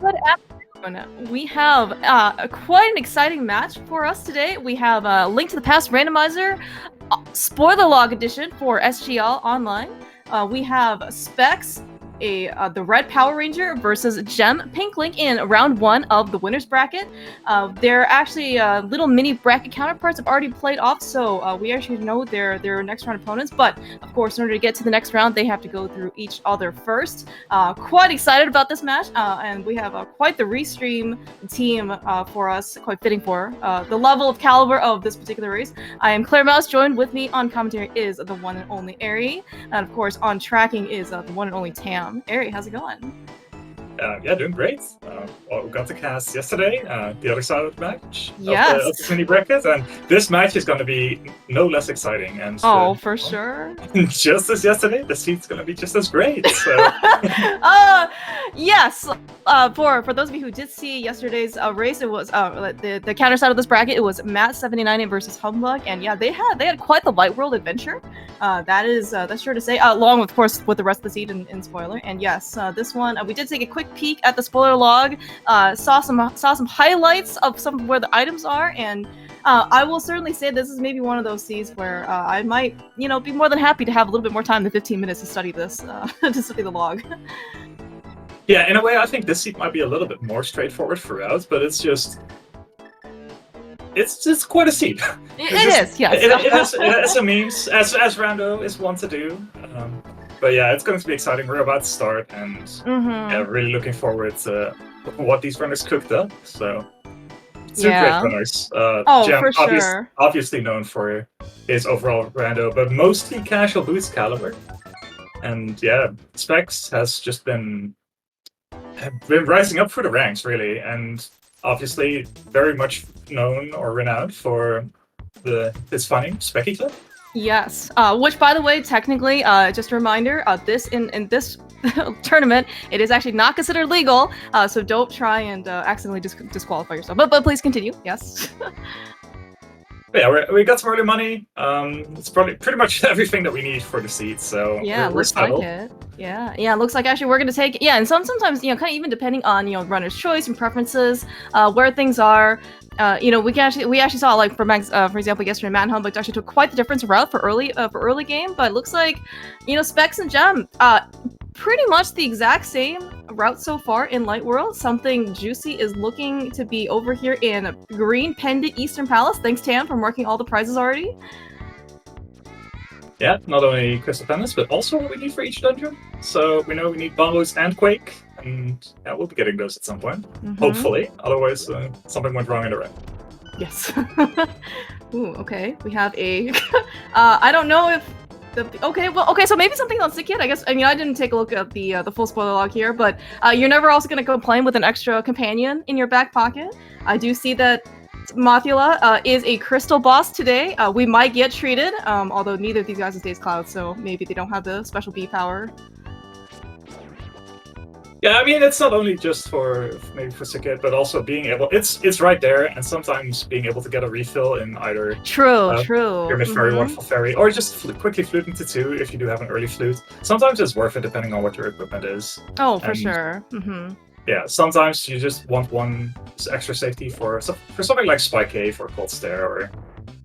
Good afternoon. We have quite an exciting match for us today. We have Link to the Past Randomizer, Spoiler Log Edition for SGL Online. We have Specks, the Red Power Ranger versus Gem Pink Link in round 1 of the winners bracket. Their actually little mini bracket counterparts have already played off, so we actually know their next round opponents. But of course, in order to get to the next round, they have to go through each other first. Quite excited about this match, and we have quite the restream team for us. Quite fitting for the level of caliber of this particular race. I am Claire Mouse. Joined with me on commentary is the one and only Ari, and of course on tracking is the one and only Tam. Ari, how's it going? Yeah, doing great. Well, we got the cast yesterday, the other side of the match. Yes. Of the mini bracket, and this match is going to be no less exciting. And for sure. Just as yesterday, the seat's going to be just as great. So. Yes. For those of you who did see yesterday's race, it was the counter side of this bracket. It was Matt 79 versus Humbug, and yeah, they had quite the Light World adventure. That's sure to say. Along with, of course, with the rest of the seed in spoiler. And yes, this one we did take a quick peek at the spoiler log. Saw some highlights of some of where the items are, and I will certainly say this is maybe one of those seeds where I might, be more than happy to have a little bit more time than 15 minutes to study this, to study the log. Yeah, in a way, I think this seed might be a little bit more straightforward throughout, but it's quite a seed. It is, yes. It has some memes, as Rando is one to do. But yeah, it's going to be exciting. We're about to start, and yeah, really looking forward to what these runners cooked up. So, two great runners. Gem, for sure. Obviously known for his overall Rando, but mostly casual boost caliber. And yeah, Specs has just been rising up through the ranks, really, and obviously very much known or renowned for his funny Specky Clip. Yes, which, by the way, technically, just a reminder, in this tournament, it is actually not considered legal, so don't try and accidentally disqualify yourself. But please continue. Yes. Yeah, we got some early money. It's probably pretty much everything that we need for the seats. So yeah, looks like it. Yeah, looks like actually we're gonna take and sometimes kind of even depending on runner's choice and preferences, where things are. We actually saw, like, for example, yesterday Matt and Humbug actually took quite the different route for early game, but it looks like Specs and Gem pretty much the exact same route so far in Light World. Something juicy is looking to be over here in Green Pendant Eastern Palace. Thanks, Tam, for marking all the prizes already. Yeah, not only Crystal Pendants, but also what we need for each dungeon. So we know we need Bombos and Quake, and yeah, we'll be getting those at some point. Hopefully. Otherwise, something went wrong in the round. Yes. Ooh, okay. We have a... I don't know if... Okay, so maybe something on Sick Kid, I guess. I mean, I didn't take a look at the full spoiler log here, but you're never also going to complain with an extra companion in your back pocket. I do see that Mothula is a crystal boss today. We might get treated, although neither of these guys is Days Cloud, so maybe they don't have the special B power. Yeah, I mean, it's not only just for Sickit, but also being able. It's right there, and sometimes being able to get a refill in either Pyramid Fairy, Waterfall Fairy, or just quickly flute into 2 if you do have an early flute. Sometimes it's worth it depending on what your equipment is. Oh, for sure. Yeah, sometimes you just want one extra safety for something like Spike Cave or Cold Stare, or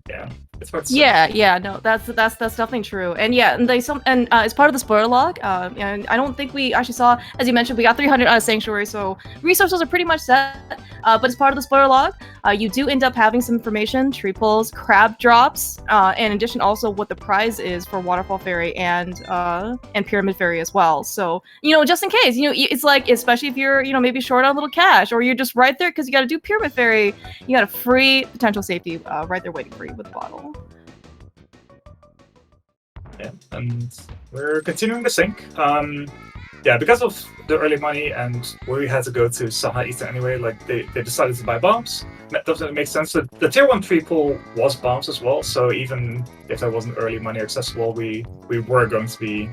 yeah. It's hard to say. Yeah, no, that's definitely true. And yeah, and as part of the spoiler log, and I don't think we actually saw, as you mentioned, we got 300 out of Sanctuary, so resources are pretty much set. But as part of the spoiler log, you do end up having some information, tree pulls, crab drops, and in addition also what the prize is for Waterfall Fairy and Pyramid Fairy as well. So, just in case, it's like, especially if you're, maybe short on a little cash, or you're just right there because you got to do Pyramid Fairy, you got a free potential safety right there waiting for you with the bottle. Yeah, and we're continuing the sync. Yeah, because of the early money and we had to go to Saha Eastern anyway, like they decided to buy bombs. That doesn't make sense. The tier 1 3 pool was bombs as well, so even if there wasn't early money accessible, we were going to be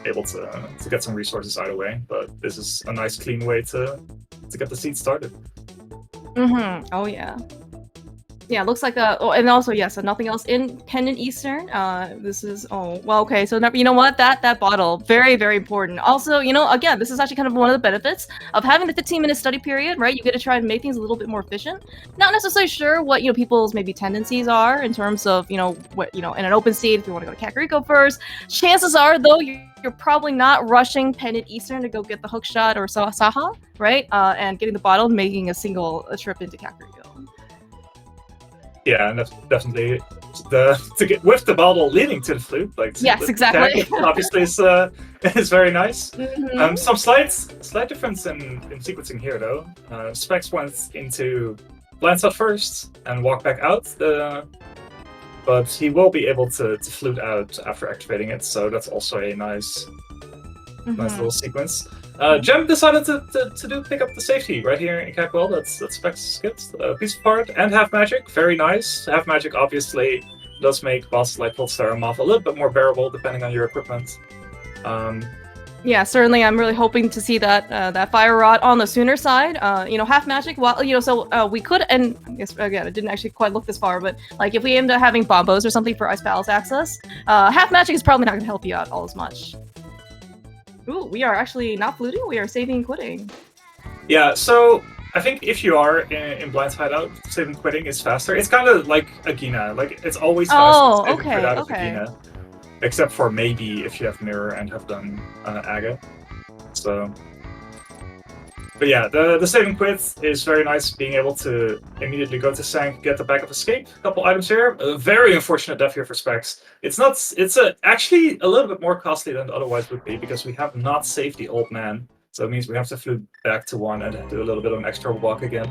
able to get some resources either way. But this is a nice clean way to get the seed started. Oh yeah. Yeah, looks like a. Oh, and also yes, so nothing else in Pendant Eastern. This is well, okay. So you know what? That bottle, very very important. Also, you know, again, this is actually kind of one of the benefits of having the 15-minute study period, right? You get to try and make things a little bit more efficient. Not necessarily sure what people's maybe tendencies are in terms of what in an open state if you want to go to Kakariko first. Chances are though you're probably not rushing Pendant Eastern to go get the hook shot or Saha, right? And getting the bottle, making a single trip into Kakariko. Yeah, and that's definitely to get with the bottle leading to the flute. Like yes, exactly. Obviously, is very nice. Mm-hmm. Some slight difference in sequencing here though. Specks went into blindside first and walked back out. But he will be able to flute out after activating it. So that's also a nice little sequence. Gem decided to pick up the safety right here in Cackwell. That's Specks skipped. Piece of part and half magic, very nice. Half magic obviously does make bosses like Voltstar and Moth a little bit more bearable depending on your equipment. Yeah, certainly. I'm really hoping to see that fire rod on the sooner side. Half magic. Well, so we could, and I guess again, I didn't actually quite look this far, but like if we aimed at having bombos or something for Ice Palace access, half magic is probably not going to help you out all as much. Ooh, we are actually not fluting. We are saving and quitting. Yeah, so I think if you are in blind hideout, saving and quitting is faster. It's kind of like a Gina. Like it's always faster to save and quit out of a Gina. Except for maybe if you have Mirror and have done Aga. So, but yeah, the save and quit is very nice. Being able to immediately go to Sank, get the backup escape. A couple items here. A very unfortunate death here for Specks. It's actually a little bit more costly than it otherwise would be because we have not saved the old man. So it means we have to flute back to 1 and do a little bit of an extra walk again.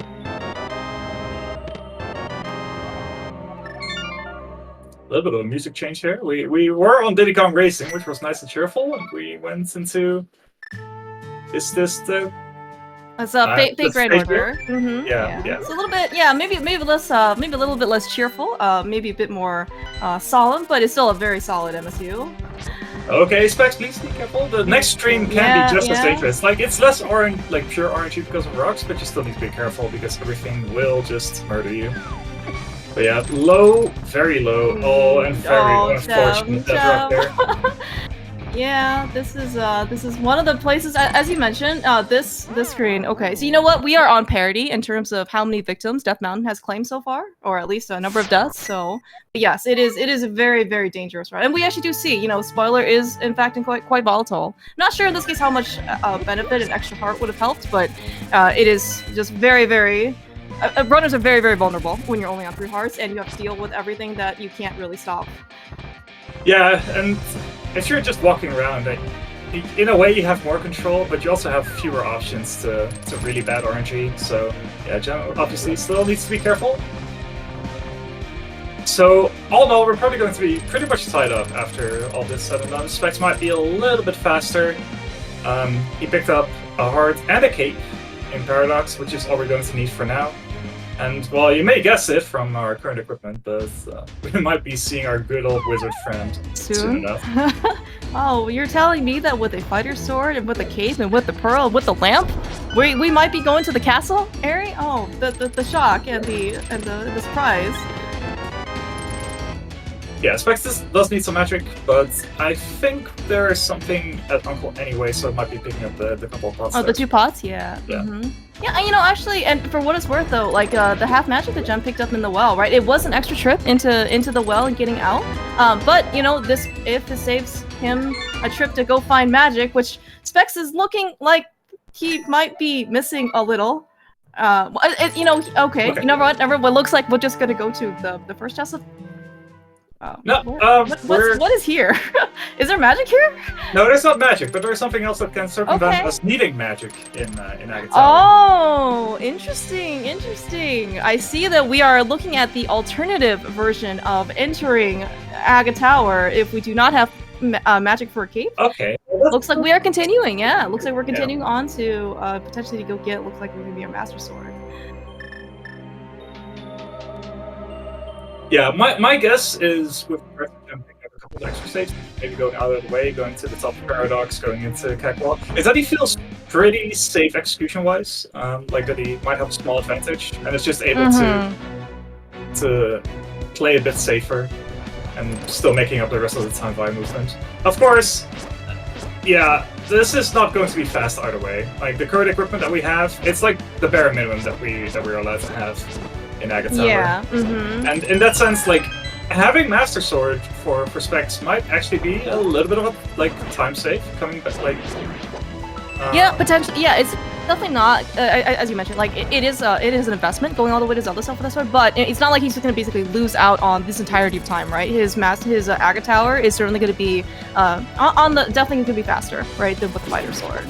A little bit of a music change here. We were on Diddy Kong Racing, which was nice and cheerful, and we went into is this the it's a fake Great Order. Mm-hmm. Yeah. It's a little bit, maybe less, maybe a little bit less cheerful, maybe a bit more solemn, but it's still a very solid MSU. Okay, Specks, please be careful. The next stream can be just as dangerous. Like it's less orange, like pure orangey because of rocks, but you still need to be careful because everything will just murder you. But yeah, low, very low. Oh, and very unfortunate that rock there. Yeah, this is one of the places, as you mentioned, this screen. Okay, so you know what? We are on parity in terms of how many victims Death Mountain has claimed so far, or at least a number of deaths. So yes, it is a very, very dangerous ride. And we actually do see, spoiler is in fact quite volatile. I'm not sure in this case how much benefit and extra heart would have helped, but it is just very, very. Runners are very, very vulnerable when you're only on 3 hearts and you have to deal with everything that you can't really stop. Yeah, and if you're just walking around, in a way you have more control, but you also have fewer options to really bad RNG. So yeah, Gem obviously still needs to be careful. So all in all, we're probably going to be pretty much tied up after all this said and done. Specks might be a little bit faster. He picked up a heart and a cape in Paradox, which is all we're going to need for now. And, well, you may guess it from our current equipment, but we might be seeing our good old wizard friend soon enough. Oh, you're telling me that with a fighter sword and with a cape and with the pearl and with the lamp, we might be going to the castle, Ari? Oh, the shock and the surprise. Yeah, Specks does need some magic, but I think there is something at Uncle anyway, so it might be picking up the couple of pots. Oh, the 2 pots? Yeah. Yeah. Mm-hmm. Yeah, actually, and for what it's worth, though, like, the half magic that Gem picked up in the well, right? It was an extra trip into the well and getting out. But, if this saves him a trip to go find magic, which Specks is looking like he might be missing a little. Okay, you know what? It looks like we're just gonna go to the first chest of... No, what is here? Is there magic here? No, there's not magic, but there's something else that can circumvent us needing magic in Aga Tower. Oh, interesting. I see that we are looking at the alternative version of entering Aga Tower if we do not have magic for a cape. Okay. Looks like we are continuing, looks like we're continuing on to potentially go get, looks like we're gonna be a Master Sword. Yeah, my guess is with Gem picking up a couple of extra stages, maybe going out of the way, going to the top of Paradox, going into Cackwall, is that he feels pretty safe execution-wise, like that he might have a small advantage, and is just able to play a bit safer and still making up the rest of the time via movement. Of course, yeah, this is not going to be fast either way. Like the current equipment that we have, it's like the bare minimum that we're allowed to have in Agate Tower. Yeah. And in that sense, like having Master Sword for Specks might actually be a little bit of a like time save coming back. Like yeah, potentially. Yeah, it's definitely not. As you mentioned, like it is an investment going all the way to Zelda stuff for this one, but it's not like he's going to basically lose out on this entirety of time, right? His Agate Tower is certainly going to be definitely going to be faster, right, than with the Fighter Sword.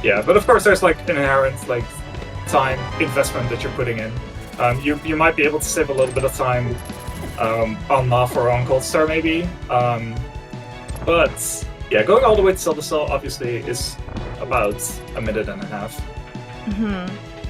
Yeah, but of course there's like an inherent like time investment that you're putting in. You might be able to save a little bit of time on Naf or on Gold Star maybe, but yeah, going all the way to Zelda Cell obviously is about a minute and a half.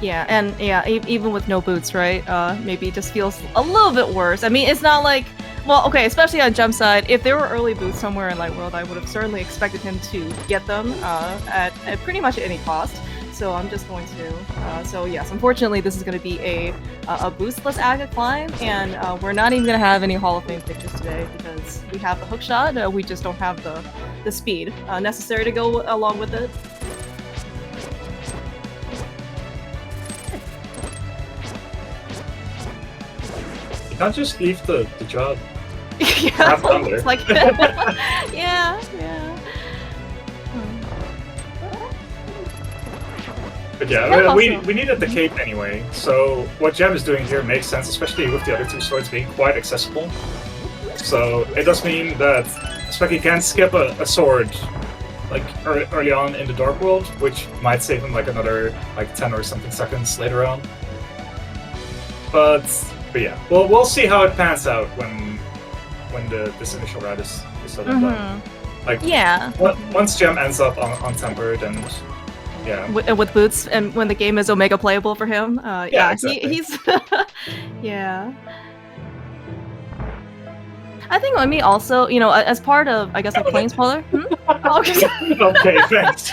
Yeah, and yeah, even with no boots, right? Maybe it just feels a little bit worse. I mean, it's not like, well, okay, especially on Jump side, if there were early boots somewhere in Light World, I would have certainly expected him to get them at pretty much any cost. So I'm just going to. So yes, unfortunately, this is going to be a boostless Agate climb, and we're not even going to have any Hall of Fame pictures today because we have the hookshot. We just don't have the speed necessary to go along with it. You can't just leave the job. Yeah, it's like yeah. But yeah, we needed the cape anyway, so what Gem is doing here makes sense, especially with the other two swords being quite accessible. So it does mean that Specky can skip a sword like early on in the Dark World, which might save him like another like 10 or something seconds later on. But yeah, we'll see how it pans out when this initial route is sort of done. Like yeah, once Gem ends up on Tempered and yeah, with boots, and when the game is Omega playable for him, yeah, exactly. He's yeah. I think let me also, you know, as part of, I guess, like playing spoiler. Okay. Okay, thanks.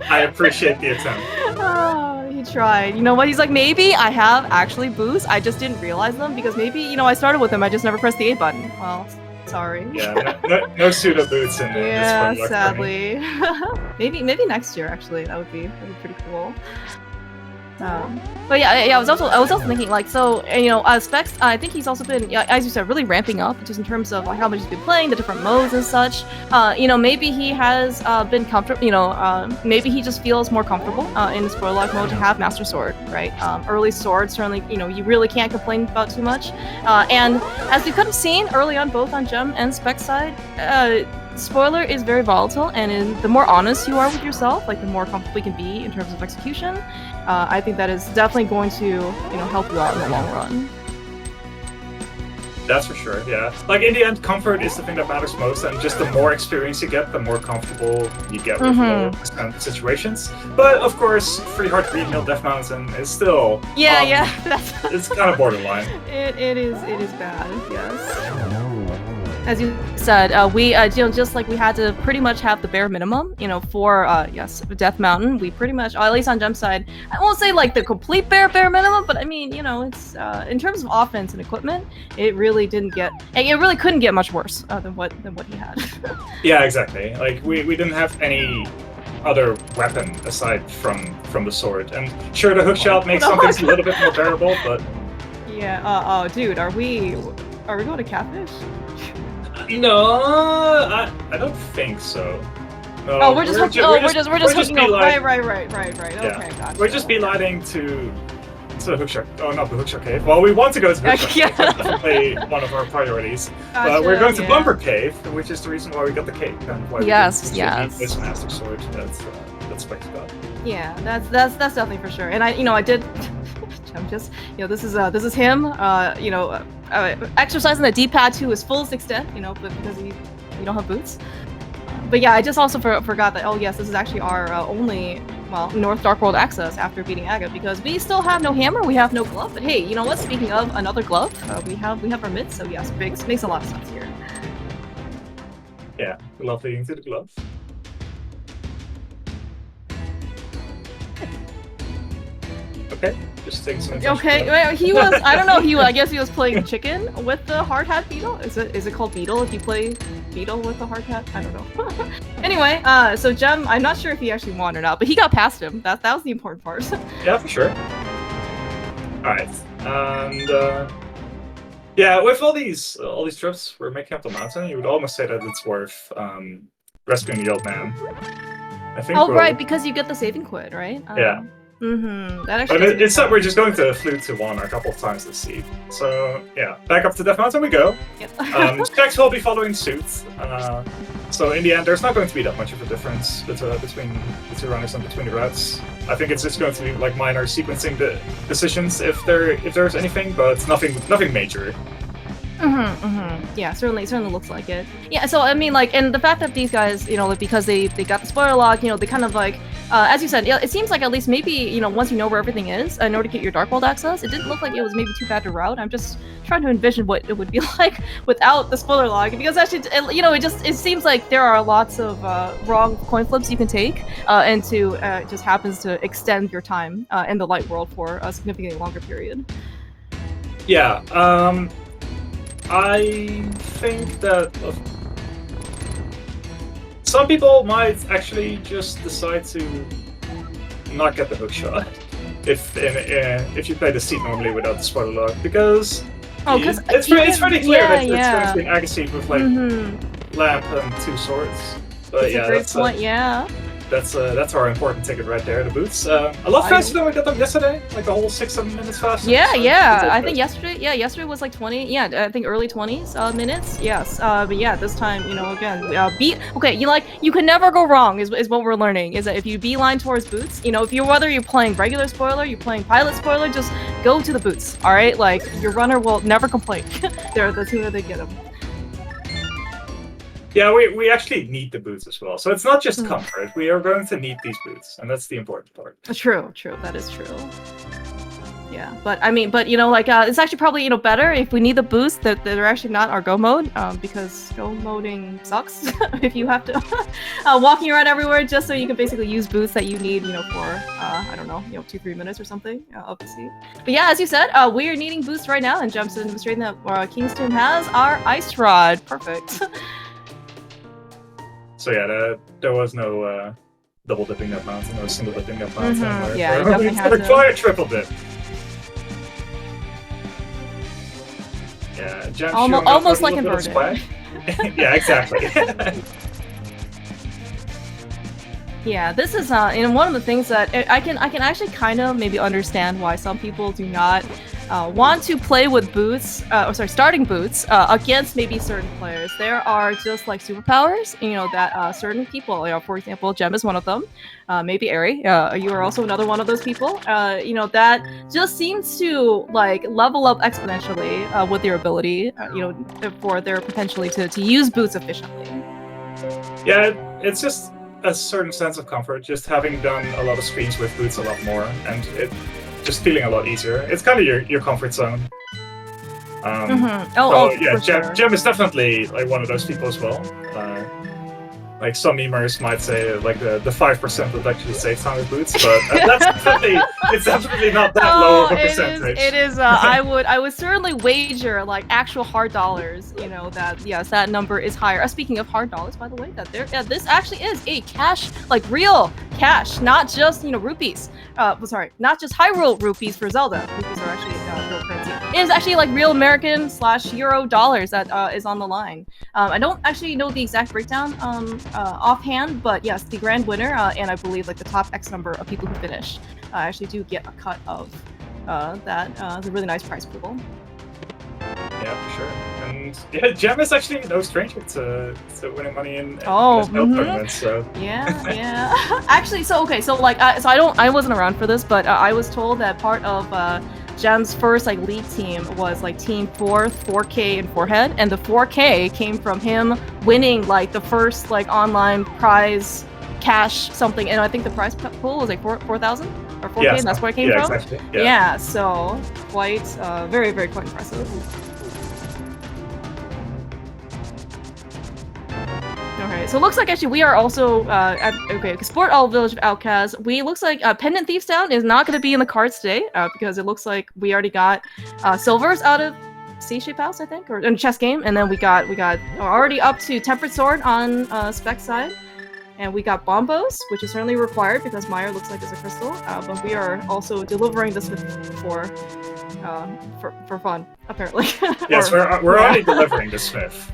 I appreciate the attempt. Oh, he tried. You know what? He's like, maybe I have actually boosts. I just didn't realize them because maybe, you know, I started with them. I just never pressed the A button. Well, sorry. Yeah, no pseudo boots in there. Yeah, sadly. maybe next year actually. That would be pretty cool. But yeah, I was also thinking like, so you know, Specks, I think he's also been, as you said, really ramping up just in terms of like how much he's been playing, the different modes and such. You know, maybe he has been comfortable. You know, maybe he just feels more comfortable in the spoiler lock mode to have Master Sword, right? Early sword certainly, you know, you really can't complain about too much. And as we could have seen early on, both on Gem and Specks side, spoiler is very volatile, and the more honest you are with yourself, like the more comfortable you can be in terms of execution. I think that is definitely going to, you know, help you out in the long run. That's for sure, yeah. Like in the end, comfort is the thing that matters most, and just the more experience you get, the more comfortable you get with those kind of situations. But of course, Free Heart Green Hill Death Mountain is still it's kind of borderline. It is bad, yes. As you said, we you know, just like we had to pretty much have the bare minimum, you know, for yes, Death Mountain. We pretty much, at least on Gem side, I won't say like the complete bare minimum, but I mean, you know, it's in terms of offense and equipment, it really couldn't get much worse than what he had. Yeah, exactly. Like we didn't have any other weapon aside from the sword, and sure, the hookshot makes something a little bit more bearable, but yeah. Oh, dude, are we going to Catfish? No, I don't think so. No, oh, we're just hooking up. Right. Yeah. Okay, gotcha. We're just beelining to the hookshot. Oh, not the hookshot cave. Well, we want to go to the hookshot cave. That's definitely one of our priorities. Gotcha, but we're going to Bumper Cave, which is the reason why we got the cape and why we need this Master Sword. That's Specks got. Yeah, that's definitely for sure. And I did. I'm just, you know, this is him, you know, exercising the D-pad to his fullest extent, you know, but because we don't have boots. But yeah, I just also forgot that, oh yes, this is actually our only, well, North Dark World access after beating Agate, because we still have no hammer, we have no glove. But hey, you know what? Speaking of another glove, we have our mitts, so yes, makes a lot of sense here. Yeah, we love leading to the glove. Okay, just taking some. Okay, well, he was. I don't know. I guess he was playing chicken with the hard hat beetle. Is it called beetle if you play beetle with the hard hat? I don't know. Anyway, so Gem, I'm not sure if he actually won or not, but he got past him. That was the important part. Yeah, for sure. All right, and yeah, with all these trips we're making up the mountain, you would almost say that it's worth rescuing the old man. I think. Oh right, because you get the saving quid, right? Yeah. That actually. But it's that we're just going to flute to one a couple of times this seed. So yeah, back up to Death Mountain we go. Yep. Specks will be following suit. So in the end, there's not going to be that much of a difference between the two runners and between the routes. I think it's just going to be like minor sequencing decisions if there's anything, but nothing major. Yeah, certainly looks like it. Yeah, so I mean, like, and the fact that these guys, you know, because they got the spoiler lock, you know, they kind of like, as you said, it seems like at least maybe, you know, once you know where everything is, in order to get your Dark World access, it didn't look like it was maybe too bad to route. I'm just trying to envision what it would be like without the spoiler lock, because actually, you know, it seems like there are lots of wrong coin flips you can take, and it just happens to extend your time in the light world for a significantly longer period. Yeah. I think that some people might actually just decide to not get the hook shot if you play the seat normally without the spoiler lock, because it's pretty clear that it's going to be Agassi with like lamp and 2 swords. But yeah, that's a great point. Yeah. That's our important ticket right there, the boots. A lot faster than we got them yesterday, like a whole 6-7 minutes faster. Yeah. I think yesterday was like 20. Yeah, I think early 20s minutes. Yes. But yeah, this time, you know, again, okay, you can never go wrong is what we're learning. Is that if you beeline towards boots, you know, whether you're playing regular spoiler, you're playing pilot spoiler, just go to the boots. All right, like your runner will never complain. They're the sooner they get them. Yeah, we actually need the boots as well. So it's not just comfort. We are going to need these boots, and that's the important part. True. That is true. Yeah, but I mean, you know, like it's actually probably, you know, better if we need the boosts that they're actually not our go mode, because go moding sucks if you have to walking around everywhere just so you can basically use boosts that you need, you know, for I don't know, you know, 2-3 minutes or something up the seat. But yeah, as you said, we are needing boosts right now, and Jumps demonstrating that Kingston has our ice rod. Perfect. So yeah, there was no double dipping that mountain or single dipping that mountain. Yeah, you definitely have to. Quite a triple dip. Yeah, almost like inverted. Yeah, exactly. Yeah, this is you know, one of the things that I can actually kind of maybe understand why some people do not want to play with boots, starting boots against maybe certain players. There are just like superpowers, you know, that certain people, you know, for example, Gem is one of them. Maybe Ari, you are also another one of those people. You know, that just seems to like level up exponentially with their ability, you know, for their potentially to use boots efficiently. Yeah, it's just a certain sense of comfort, just having done a lot of screens with boots a lot more, and it just feeling a lot easier. It's kind of your comfort zone. Yeah, Gem is definitely like one of those people as well. Like some memers might say, like the 5% that actually saves time with boots, but it's definitely not that low of a percentage. It is. I would certainly wager like actual hard dollars. You know that yes, that number is higher. Speaking of hard dollars, by the way, that this actually is a cash, like real cash, not just, you know, rupees. Sorry, not just Hyrule rupees for Zelda. Rupees are actually real currency. It is actually like real American/Euro dollars that is on the line. I don't actually know the exact breakdown offhand, but yes, the grand winner and I believe like the top X number of people who finish actually do get a cut of that. It's a really nice prize pool. Yeah, for sure. And yeah, Gem is actually no stranger to winning money in tournaments. So yeah. Actually, so like I wasn't around for this, but I was told that part of Gem's first like league team was like team 4K and forehead, and the 4K came from him winning like the first like online prize cash something, and I think the prize pool was like 4,000 or 4K, and that's where it came from. Exactly. Yeah, so quite very quite impressive. Alright, so it looks like actually we are also Sport All Village of Outcasts. Looks like Pendant Thieves Town is not going to be in the cards today because it looks like we already got silvers out of C-Shape House, I think, or in chess game, and then we got already up to Tempered Sword on Spec's side, and we got Bombos, which is certainly required because Meyer looks like it's a crystal, but we are also delivering this for fun, apparently. Yes, we're already delivering the Smith.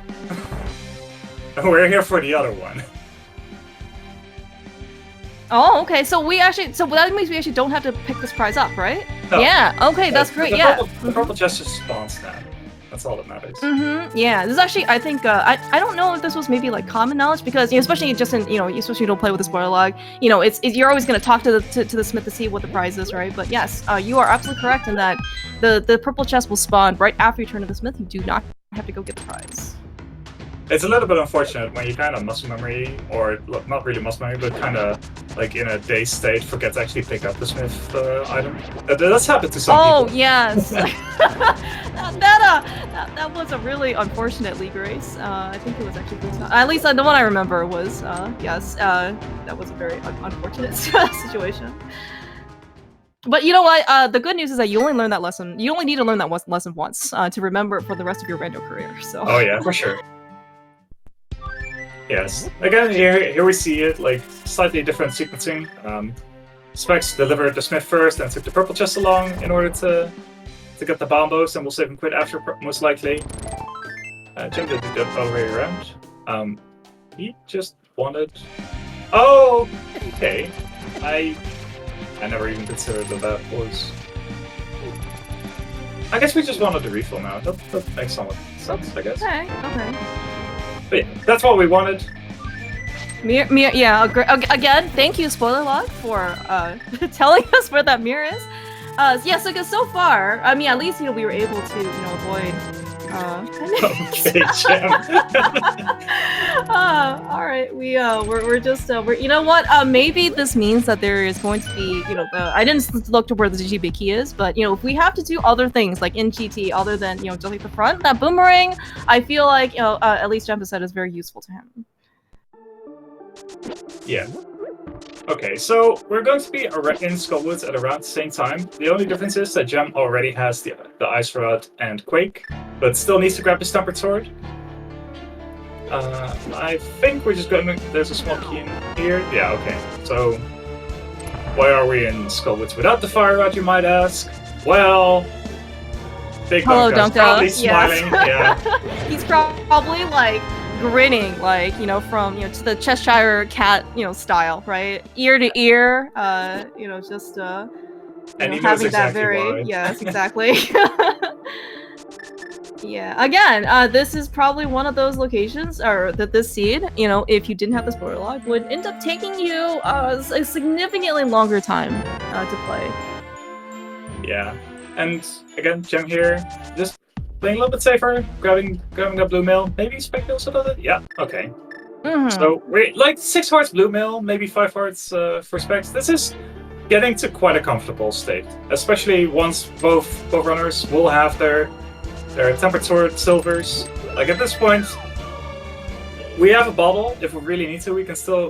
We're here for the other one. Oh, okay. So that means we actually don't have to pick this prize up, right? No. Yeah. Okay, that's great. Yeah. The purple chest just spawns now. That's all that matters. Yeah. This is actually, I think, I don't know if this was maybe like common knowledge because especially just in especially you don't play with the spoiler log. You're always going to talk to the smith to see what the prize is, right? But yes, you are absolutely correct in that the purple chest will spawn right after you turn to the smith. You do not have to go get the prize. It's a little bit unfortunate when you kind of muscle memory, or not really muscle memory, but kind of like in a dazed state forget to actually pick up the smith item. That's happened to some people. Oh yes, that was a really unfortunate league race. I think it was actually at least the one I remember was yes. That was a very unfortunate situation. But you know what? The good news is that you only learn that lesson. You only need to learn that lesson once to remember it for the rest of your rando career. So. Oh yeah, for sure. Yes. Again, here we see it, like, slightly different sequencing. Specks delivered the smith first, and took the purple chest along in order to get the bombos, and we'll save him quit after, most likely. Jim did the other way around. He just wanted... Oh, okay. I never even considered that was... I guess we just wanted the refill now. That makes some sense, I guess. Okay. But yeah, that's what we wanted. Yeah, again, thank you, Spoiler Log, for telling us where that mirror is. Yeah, so far, I mean, at least, we were able to, avoid, Okay, Jim. Alright, we're just, you know what, maybe this means that there is going to be, I didn't look to where the GTB key is, but, if we have to do other things, like in GT, other than, just like the front, that boomerang, I feel like, at least Jump said is very useful to him. Yeah. Okay, so we're going to be in Skullwoods at around the same time. The only difference is that Gem already has the Ice Rod and Quake, but still needs to grab his Tempered Sword. I think we're just going to... There's a small key in here. Yeah, okay. So, why are we in Skullwoods without the Fire Rod, you might ask? Well... Big Dunka's probably smiling, yes. Yeah. He's probably, like... grinning, like, from, to the Cheshire cat, style, right? Ear to ear, just, and he knows having exactly that very, why. yes, exactly. Yeah, again, this is probably one of those locations, or that this seed, if you didn't have the spoiler log, would end up taking you a significantly longer time to play. Yeah, and again, Gem here, just playing a little bit safer, grabbing a blue mill, maybe spec mills out of it? Yeah, okay. So, we're like 6 hearts blue mill, maybe 5 hearts for specs. This is getting to quite a comfortable state, especially once both runners will have their Tempered Sword silvers. Like at this point, we have a bottle. If we really need to, we can still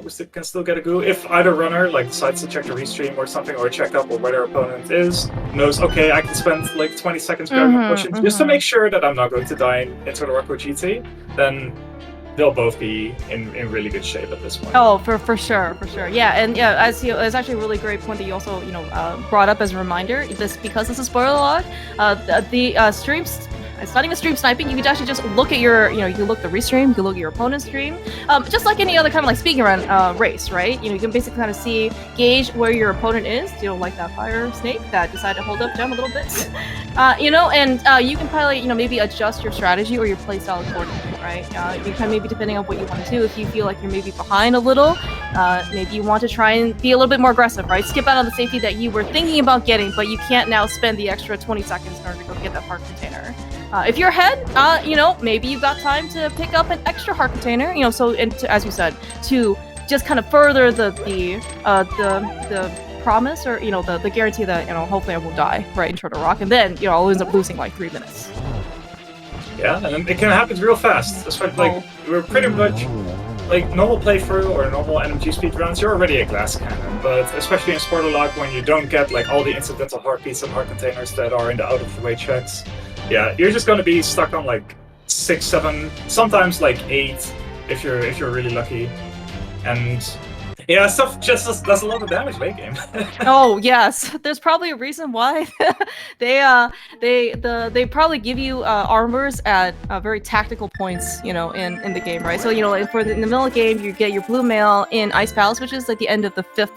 get a goo. If either runner decides to check the restream or something, or check up on where their opponent is, knows, okay, I can spend like 20 seconds grabbing a potion just to make sure that I'm not going to die into the Rocco GT, then they'll both be in really good shape at this point. Oh, for sure. Yeah, and yeah, it's actually a really great point that you also brought up as a reminder. Because this is spoiler log, the streams. It's not even stream sniping. You can actually just look at your, you can look at the restream, you can look at your opponent's stream, just like any other kind of like speeding run race, right? You can basically kind of gauge where your opponent is. Like that fire snake that decided to hold up Gem a little bit, and you can probably, maybe adjust your strategy or your play style accordingly, right? You can maybe depending on what you want to do. If you feel like you're maybe behind a little, maybe you want to try and be a little bit more aggressive, right? Skip out on the safety that you were thinking about getting, but you can't now spend the extra 20 seconds in order to go get that heart container. If you're ahead, maybe you've got time to pick up an extra heart container, as you said, to just kind of further the promise or, the guarantee that, hopefully I won't die right in Turtle Rock, and then, I'll end up losing like 3 minutes. Yeah, and it can happen real fast. That's why, we're pretty much like normal playthrough or normal NMG speedruns, you're already a glass cannon. But especially in Spoiler Log, when you don't get like all the incidental heartbeats and heart containers that are in the out of the way checks, yeah, you're just gonna be stuck on like 6, 7, sometimes like 8 if you're really lucky. And yeah, stuff just does a lot of damage late game. Oh yes, there's probably a reason why they probably give you armors at very tactical points, you know, in the game, right? So you know, like in the middle of the game, you get your blue mail in Ice Palace, which is like the end of the 5th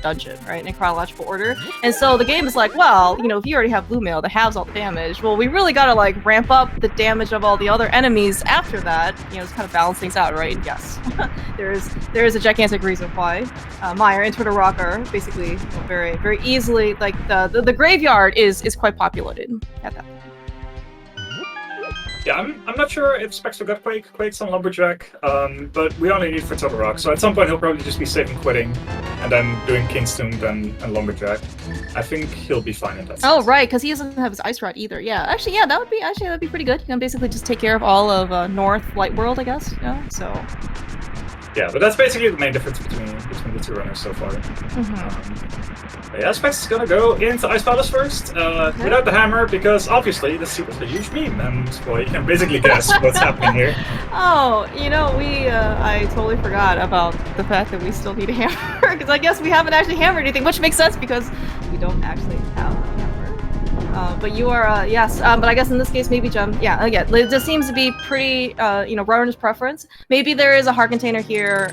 dungeon, right, in chronological order. And so the game is like, well, you know, if you already have blue mail that halves all the damage, well, we really gotta like ramp up the damage of all the other enemies after that. You know, it's kind of balance things out, right? Yes, there is a gigantic reason why. Meyer and Twitter Rocker basically, you know, very easily, like the graveyard is quite populated at that point. Yeah, I'm not sure if Specks will get Quakes on Lumberjack, but we only need for Total Rock, so at some point he'll probably just be saving quitting, and then doing King's Tomb, then and Lumberjack. I think he'll be fine in that sense. Oh right, because he doesn't have his Ice Rod either. Yeah, actually, yeah, that'd be pretty good. You can basically just take care of all of North Light World, I guess. Yeah, so. Yeah, but that's basically the main difference between the two runners so far. Yeah, Specks is gonna go into Ice Palace first, without the hammer, because obviously this was a huge meme, and well, you can basically guess what's happening here. Oh, you know, I totally forgot about the fact that we still need a hammer, because I guess we haven't actually hammered anything, which makes sense because we don't actually have a hammer. But you are, yes, but I guess in this case, maybe Gem, yeah, again, it just seems to be pretty, you know, runner's preference. Maybe there is a heart container here,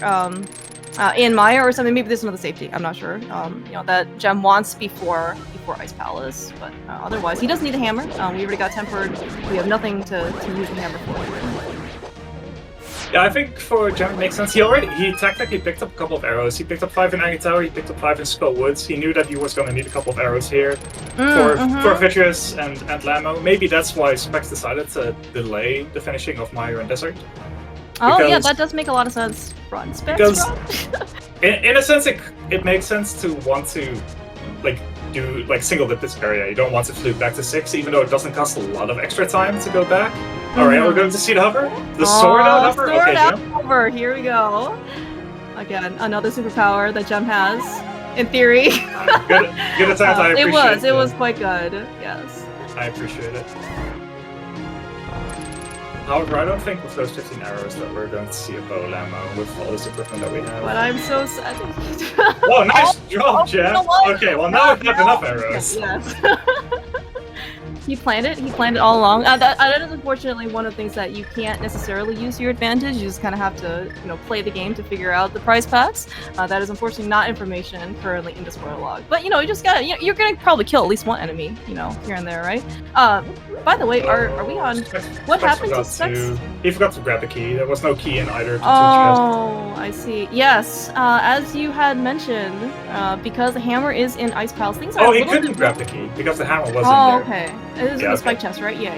in Maya or something. Maybe there's another safety, I'm not sure, you know, that Gem wants before Ice Palace, but otherwise, he does need a hammer. We already got tempered, we have nothing to use the hammer for. Yeah, I think for Gem it makes sense. He technically picked up a couple of arrows. He picked up 5 in Aggie Tower, he picked up 5 in Skull Woods. He knew that he was going to need a couple of arrows here for Vitreous and Lamo. Maybe that's why Specs decided to delay the finishing of Meyer and Desert. Oh yeah, that does make a lot of sense. Run, Specs, run. in a sense, it makes sense to want to like do like single dip this area. You don't want to flute back to 6, even though it doesn't cost a lot of extra time to go back. Alright, we're going to see the hover. The sword out hover? Sword Okay, out Gem. hover, here we go. Again, another superpower that Gem has, in theory. Good attempt, I appreciate it. It was quite good, yes. I appreciate it. However, I don't think with those 15 arrows that we're going to see a bow Lamo with all this equipment that we have. But I'm so sad. Whoa, nice job, Gem! Okay, well now we have enough arrows. Yes. He planned it all along. That is unfortunately one of the things that you can't necessarily use to your advantage. You just kind of have to, you know, play the game to figure out the prize packs. That is unfortunately not information currently in the spoiler log. But you know, you just gotta, you know, you're gonna probably kill at least one enemy, you know, here and there, right? By the way, are we on? What happened to Specks? He forgot to grab the key. There was no key in either of the two Oh, I see. Yes, as you had mentioned, because the hammer is in Ice Palace, things are. Oh, he couldn't grab the key because the hammer was in there. Oh, okay. It is in the spike chest, right? Yeah.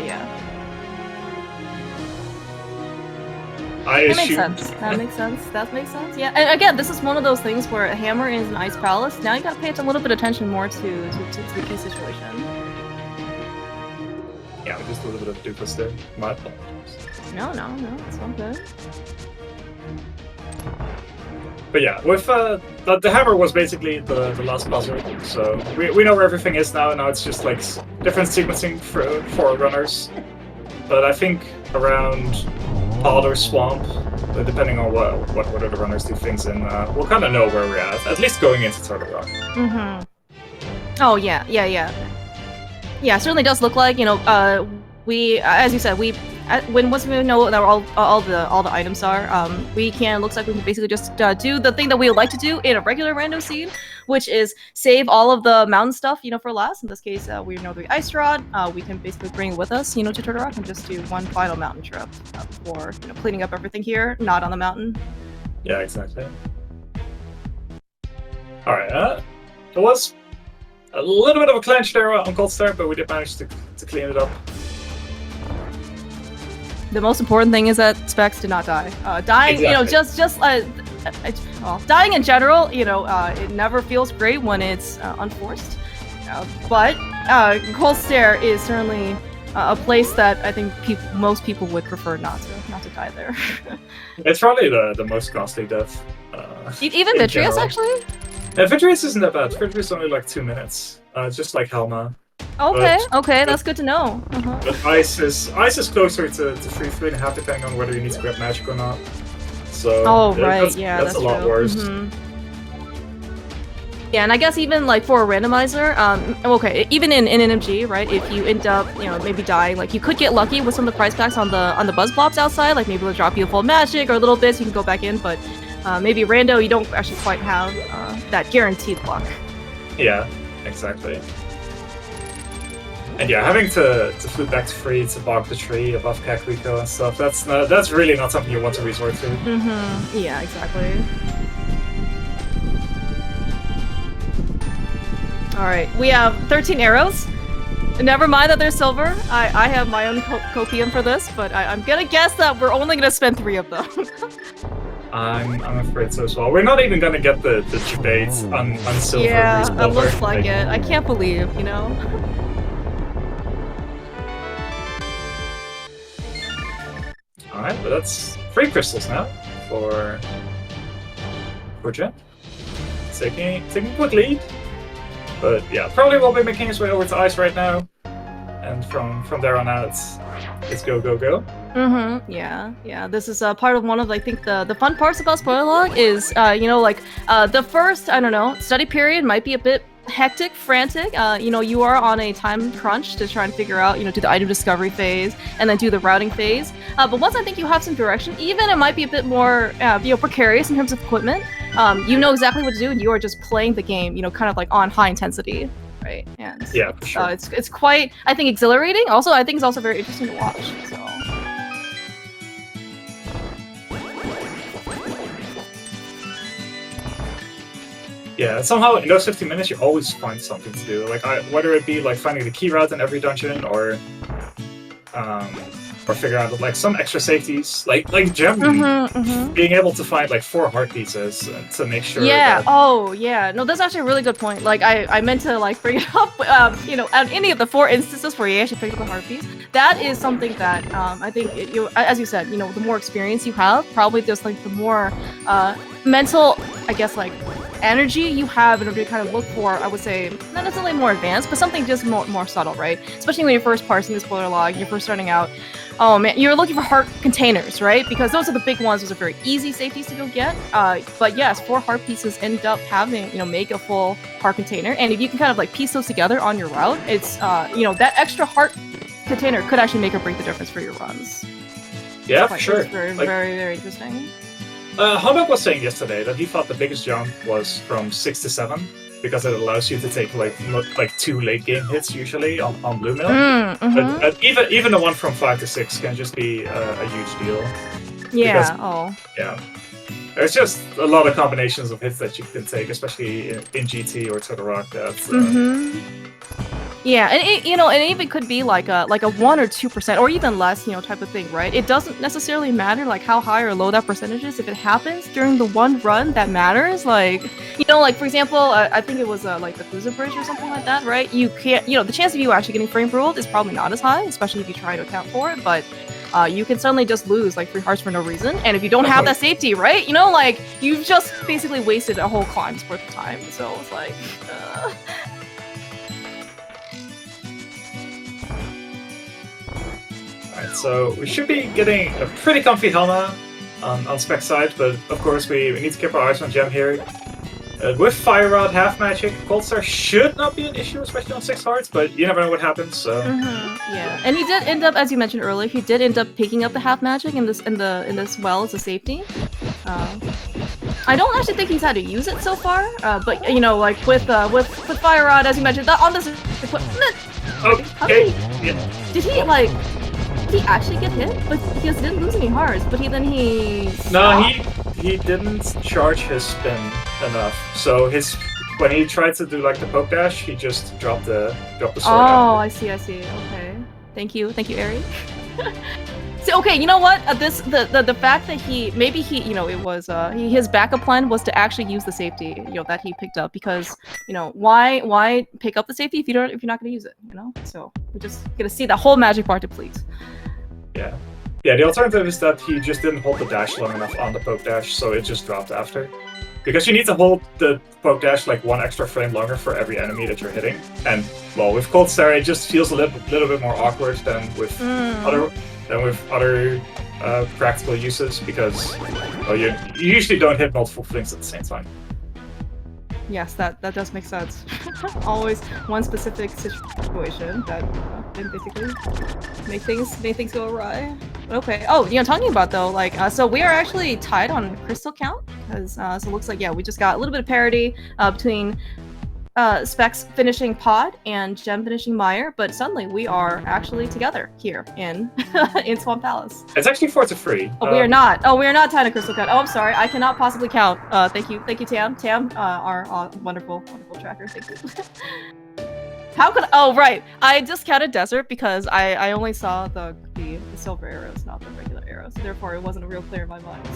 That makes sense. That makes sense. Yeah. And again, this is one of those things where a hammer is an Ice Palace. Now you gotta pay a little bit of attention more to the key situation. Yeah, just a little bit of doofus there. My apologies. No, it's all good. But yeah, with the hammer was basically the last puzzle, so we know where everything is now. Now it's just like different sequencing for runners. But I think around Pod or Swamp, depending on what order the runners do things in, we'll kind of know where we're at least going into Turtle Rock. Oh yeah. Yeah, it certainly does look like, you know, we, as you said, once we know that all the items are, looks like we can basically just do the thing that we would like to do in a regular random scene, which is save all of the mountain stuff, you know, for last. In this case, we know the Ice Rod. We can basically bring it with us, you know, to Turtle Rock and just do one final mountain trip for, you know, cleaning up everything here, not on the mountain. Yeah, exactly. All right, it was a little bit of a clench there on Cold Start, but we did manage to clean it up. The most important thing is that Specs did not die. Dying, exactly. You know, well, dying in general, you know, it never feels great when it's unforced. But Cold Stare is certainly a place that I think most people would prefer not to die there. It's probably the most costly death. Even Vitreous, actually? Yeah, Vitreous isn't that bad. Vitreous is only like 2 minutes. Just like Helma. Okay, that's good to know. But Ice is closer to 3.5 depending on whether you need to grab magic or not. So that's a lot worse. Yeah, and I guess even like for a randomizer, okay, even in NMG, right? If you end up, maybe dying, like you could get lucky with some of the prize packs on the buzz blobs outside, like maybe they'll drop you a full magic or a little bit so you can go back in, but maybe rando, you don't actually quite have that guaranteed luck. Yeah, exactly. And yeah, having to flip back to free to bog the tree above Kakariko and stuff, that's really not something you want to resort to. Yeah, exactly. Alright, we have 13 arrows. Never mind that they're silver. I have my own copium for this, but I'm gonna guess that we're only gonna spend 3 of them. I'm afraid so as well. We're not even gonna get the debate on silver. Yeah, it looks like it. I can't believe, Alright, but that's 3 crystals now for Jen. Taking a quick lead. But yeah, probably will be making his way over to Ice right now. And from there on out, it's go, go, go. Yeah. This is part of one of, I think, the fun parts about spoiler log is, the first, I don't know, study period might be a bit hectic, frantic. You are on a time crunch to try and figure out, do the item discovery phase and then do the routing phase. But once I think you have some direction, even it might be a bit more, precarious in terms of equipment. You know exactly what to do, and you are just playing the game, kind of like on high intensity, right? And yeah, for sure. It's quite, I think, exhilarating. Also, I think it's also very interesting to watch. So. Yeah, somehow in those 15 minutes you always find something to do. Like whether it be like finding the key route in every dungeon or figure out like some extra safeties, like Gem being able to find like 4 heart pieces to make sure. Yeah. That... Oh, yeah. No, that's actually a really good point. Like I meant to like bring it up. At any of the 4 instances where you actually pick up a heart piece, that is something that I think as you said, the more experience you have, probably just like the more mental, I guess, like energy you have in order to kind of look for, I would say, not necessarily more advanced, but something just more subtle, right? Especially when you're first parsing the spoiler log, you're first starting out. Oh man, you're looking for heart containers, right? Because those are the big ones. Those are very easy safeties to go get. But yes, 4 heart pieces end up having, make a full heart container. And if you can kind of like piece those together on your route, it's, that extra heart container could actually make or break the difference for your runs. Yeah, for sure. It's very, very, very interesting. Humbug was saying yesterday that he thought the biggest jump was from 6 to 7 because it allows you to take like 2 late game hits usually on Blue Mill. But even the one from 5 to 6 can just be a huge deal. Yeah. Because, yeah. There's just a lot of combinations of hits that you can take, especially in GT or Turtle Rock. That's yeah, and it, and it even could be like a 1 or 2% or even less, type of thing, right? It doesn't necessarily matter like how high or low that percentage is. If it happens during the one run that matters, like for example, I think it was like the Cruiser Bridge or something like that, right? You can't, the chance of you actually getting frame ruled is probably not as high, especially if you try to account for it, but you can suddenly just lose like 3 hearts for no reason, and if you don't have that safety, right? Like you've just basically wasted a whole climb's worth of time. So it's like. Alright, so we should be getting a pretty comfy Helma on Spec's side, but of course we need to keep our eyes on Gem here. With Fire Rod, half magic, Cold Star should not be an issue, especially on 6 hearts, but you never know what happens, so... Yeah, and he did end up, as you mentioned earlier, he did end up picking up the half magic in this well as a safety. I don't actually think he's had to use it so far, but like with Fire Rod, as you mentioned, on this equipment. Okay. Did he actually get hit? But he didn't lose any hearts. But he stopped? No, he didn't charge his spin enough. So when he tried to do like the poke dash, he just dropped the sword. Oh, I see. Okay. Thank you, Ari. See, okay, you know what? The fact that maybe he it was his backup plan was to actually use the safety that he picked up, because why pick up the safety if you're not going to use it, So we're just gonna see the whole magic bar deplete. Yeah. Yeah, the alternative is that he just didn't hold the dash long enough on the poke dash, so it just dropped after. Because you need to hold the poke dash like 1 extra frame longer for every enemy that you're hitting. And, well, with Cold Stare, it just feels a little bit more awkward than with other practical uses, because you usually don't hit multiple things at the same time. Yes, that does make sense. Always one specific situation that can basically make things go awry. Okay. Oh, talking about though, like, so we are actually tied on crystal count, because so it looks like we just got a little bit of parity between Specks finishing Pod and Gem finishing Meyer, but suddenly we are actually together here in in Swamp Palace. It's actually 4-3. Oh, we are not. Oh, we are not tied to crystal count. Oh, I'm sorry. I cannot possibly count. Thank you, Tam. Tam, our wonderful tracker. Thank you. How could? Oh, right. I just counted desert because I only saw the silver arrows, not the regular arrows. Therefore, it wasn't a real clear in my mind.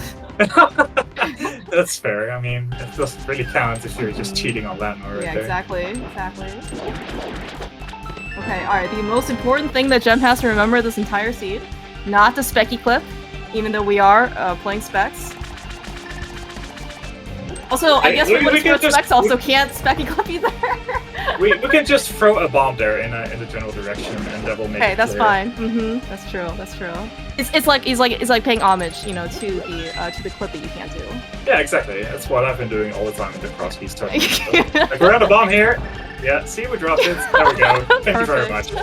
That's fair. I mean, it doesn't really count if you're just cheating on landmark. Right there. Exactly. Okay, alright, the most important thing that Gem has to remember this entire seed, not the Specky clip, even though we are playing Specks. Also, I guess Specks also can't Specky clip either. we can just throw a bomb there in the general direction, and that will make it that's clear. Fine. That's true. It's like paying homage, to the clip that you can't do. Yeah, exactly. That's what I've been doing all the time in the crosskeys tournament. So, like, we're at a bomb here. Yeah, see, we dropped it. There we go. Thank you very much.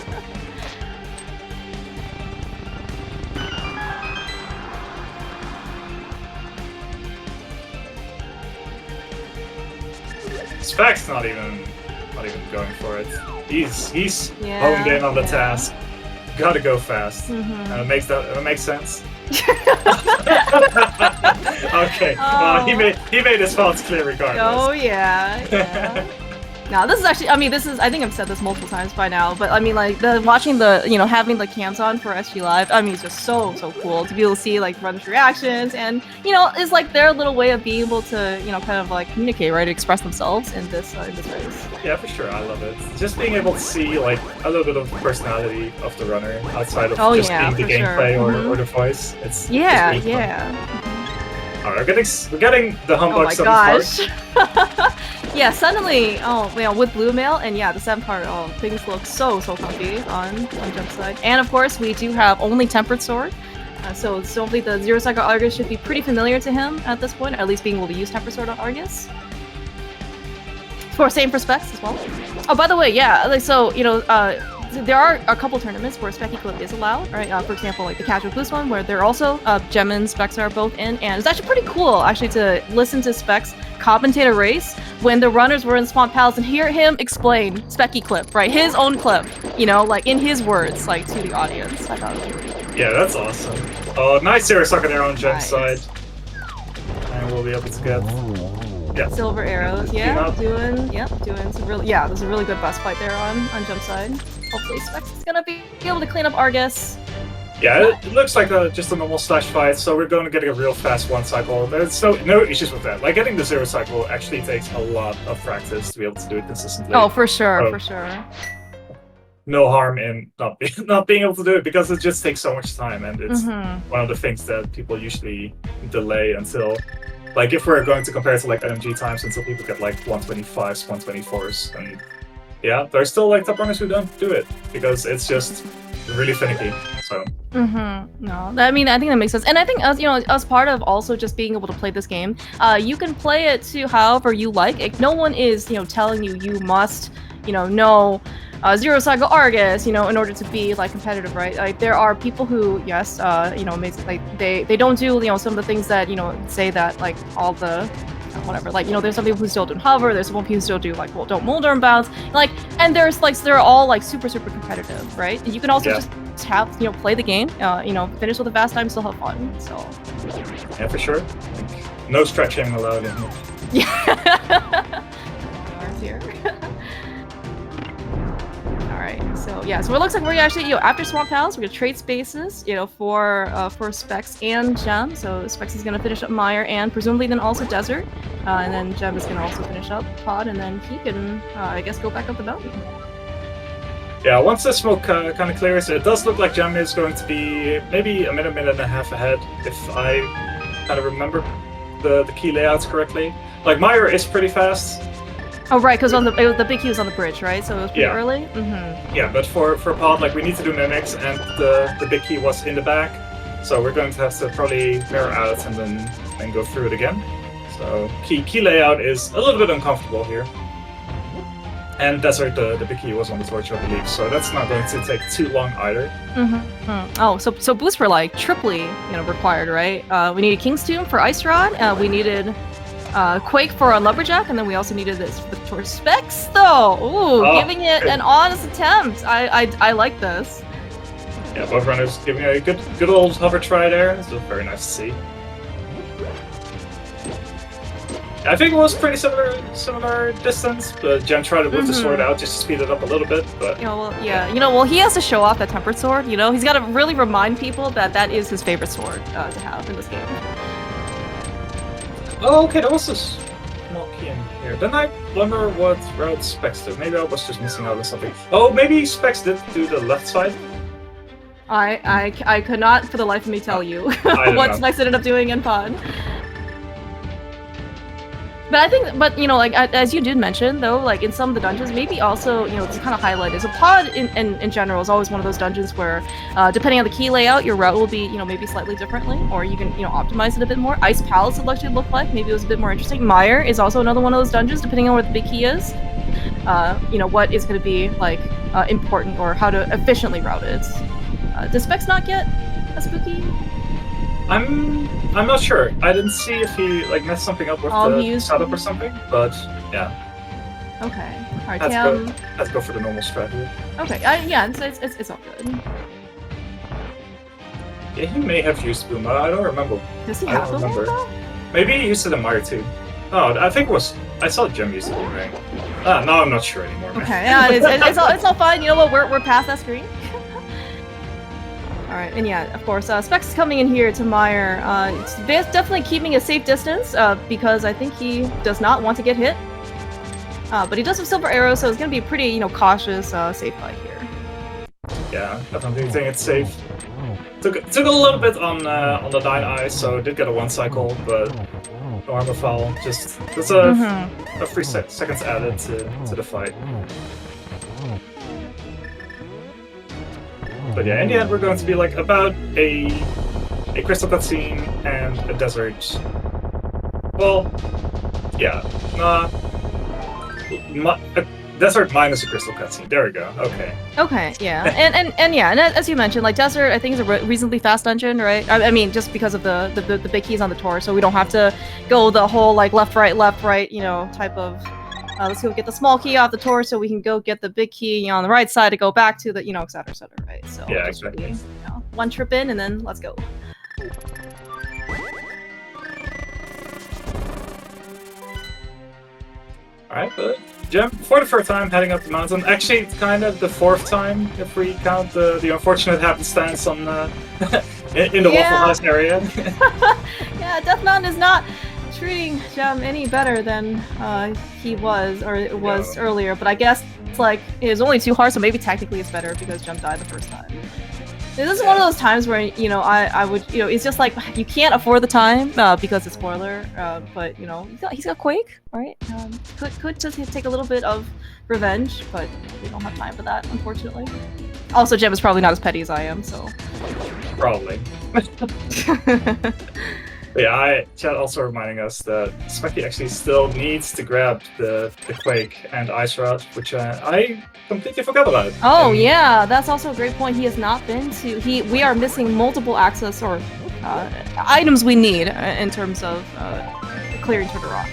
Specks not even going for it. He's honed in on the task. Gotta go fast. And it makes sense. Okay. He made his thoughts clear regardless. Oh yeah. Now this is actually, I think I've said this multiple times by now, but I mean, like, watching the, having the cams on for SGLIVE, it's just so cool to be able to see, like, runners' reactions, and, it's like their little way of being able to, kind of, like, communicate, right, express themselves in this race. Yeah, for sure, I love it. Just being able to see, like, a little bit of the personality of the runner outside of just being the gameplay or the voice. It's really fun. Alright, we're getting the humbug 7th part. Yeah, suddenly, with Blue Mail, and the 7th part, things look so comfy on Gem's side. And of course, we do have only Tempered Sword, so hopefully the Zero Cycle Argus should be pretty familiar to him at this point, at least being able to use Tempered Sword on Argus. Same for Specks as well. Oh, by the way, there are a couple tournaments where Specky Clip is allowed, right? For example, like the Casual Boost one, where they're also Gem and Specks are both in, and it's actually pretty cool, actually, to listen to Specks commentate a race when the runners were in Swamp Palace and hear him explain Specky Clip, right? His own clip, like in his words, like to the audience. I thought it was really cool. Yeah, that's awesome. Oh, nice Zero Sucker there on Gem's side, and we'll be able to get. Yeah. Silver arrows, doing some really, there's a really good bus fight there on Gem's side. Hopefully Specks is gonna be able to clean up Argus. Yeah, it looks like just a normal slash fight, so we're going to get a real fast 1 cycle. There's no issues with that. Like, getting the 0 cycle actually takes a lot of practice to be able to do it consistently. Oh, for sure. No harm in not being able to do it, because it just takes so much time, and it's one of the things that people usually delay until. Like, if we're going to compare it to, like, NMG times, until people get, like, 125s, 124s, and yeah, there's still, like, top runners who don't do it, because it's just really finicky, so. No, I mean, I think that makes sense. And I think, as part of also just being able to play this game, you can play it to however you like. Like, no one is, telling you must, know Zero Cycle Argus, in order to be, like, competitive, right? Like, there are people who, yes, like, they don't do, some of the things that, say that, like, all the, whatever, like, there's some people who still don't hover, there's some people who still do, like, well, don't Mulder bounce, like, and there's, like, they're all, like, super competitive, right? And you can also just have, play the game, finish with a fast time, still have fun, so. Yeah, for sure. Like, no stretching allowed in here. Yeah. Here. right, so yeah, so it looks like we're actually, after Swamp House, we're gonna trade spaces, for Specks and Gem. So Specks is gonna finish up Meyer and presumably then also Desert, and then Gem is gonna also finish up Pod, and then he can, I guess, go back up the mountain. Yeah, once the smoke kind of clears, it does look like Gem is going to be maybe a minute and a half ahead, if I kind of remember the key layouts correctly. Like, Meyer is pretty fast. Oh, right, because the big key was on the bridge, right? So it was pretty early? Mm-hmm. Yeah, but for Pod, like, we need to do mimics, and the big key was in the back, so we're going to have to probably mirror out and then go through it again. So key layout is a little bit uncomfortable here. And Desert, the big key was on the torch, I believe, so that's not going to take too long either. Oh, so boosts were like triply, required, right? We needed King's Tomb for Ice Rod. We needed Quake for a Lumberjack, and then we also needed this for the torch. Specks, though, giving it an honest attempt. I like this. Yeah, both runners giving a good old hover try there. This was very nice to see. I think it was pretty similar distance, but Gem tried to whip the sword out just to speed it up a little bit. But he has to show off that tempered sword. He's got to really remind people that is his favorite sword to have in this game. Oh, okay, there was a small key in here. Then I wonder what route Specks did. Maybe I was just missing out on something. Oh, maybe Specks did do the left side. I could not for the life of me tell you what Specks ended up doing in Pod. But I think, as you did mention, though, like, in some of the dungeons, maybe also, it's kind of highlighted. So Pod, in general, is always one of those dungeons where, depending on the key layout, your route will be, maybe slightly differently, or you can, optimize it a bit more. Ice Palace would actually look like, maybe it was a bit more interesting. Meyer is also another one of those dungeons, depending on where the big key is. What is going to be, like, important, or how to efficiently route it. Does Specks not get a spooky? I'm not sure. I didn't see if he messed something up with the setup or something, but yeah. Okay. All right. Let's go for the normal strategy. Okay. It's all good. Yeah, he may have used Boom. I don't remember. Does he have Boom though? Maybe he used it in Meyer too. Oh, I think it was. I saw Gem use the Boomerang. No, I'm not sure anymore. Man. Okay. Yeah, it's all fine. You know what? We're past that screen. Alright, and yeah, of course, Specks is coming in here to Meyer. It's definitely keeping a safe distance, because I think he does not want to get hit. But he does have Silver Arrow, so it's gonna be a pretty, cautious, safe fight here. Yeah, definitely think it's safe. Took a little bit on the 9 eyes, so did get a 1 cycle, but no armor foul. Just a 3 seconds added to the fight. But yeah, in the end, we're going to be about a crystal cutscene and a desert. Well, yeah, a desert minus a crystal cutscene. There we go. Okay. Okay. Yeah. and yeah, and as you mentioned, let's I think is a reasonably fast dungeon, right? I mean, just because of the big keys on the tour, so we don't have to go the whole left right, type of. Let's go get the small key off the tour so we can go get the big key on the right side to go back to the, et cetera, right? So yeah, exactly. Really, one trip in and then let's go. Alright, but Gem, for the 3rd time heading up the mountain. Actually, it's kind of the 4th time if we count the unfortunate happenstance on in the Waffle House area. Yeah, Death Mountain is not treating Gem any better than he was, or it was earlier, but I guess it's it was only 2 hearts, so maybe technically it's better because Gem died the first time. This is one of those times where, I would, it's just you can't afford the time because it's spoiler, but, he's got Quake, right? Could just take a little bit of revenge, but we don't have time for that, unfortunately. Also, Gem is probably not as petty as I am, so. Probably. Yeah, chat also reminding us that Specky actually still needs to grab the Quake and Ice Rod, which I completely forgot about. Oh yeah, that's also a great point. He has not been to. We are missing multiple access or items we need in terms of clearing Twitter Rock.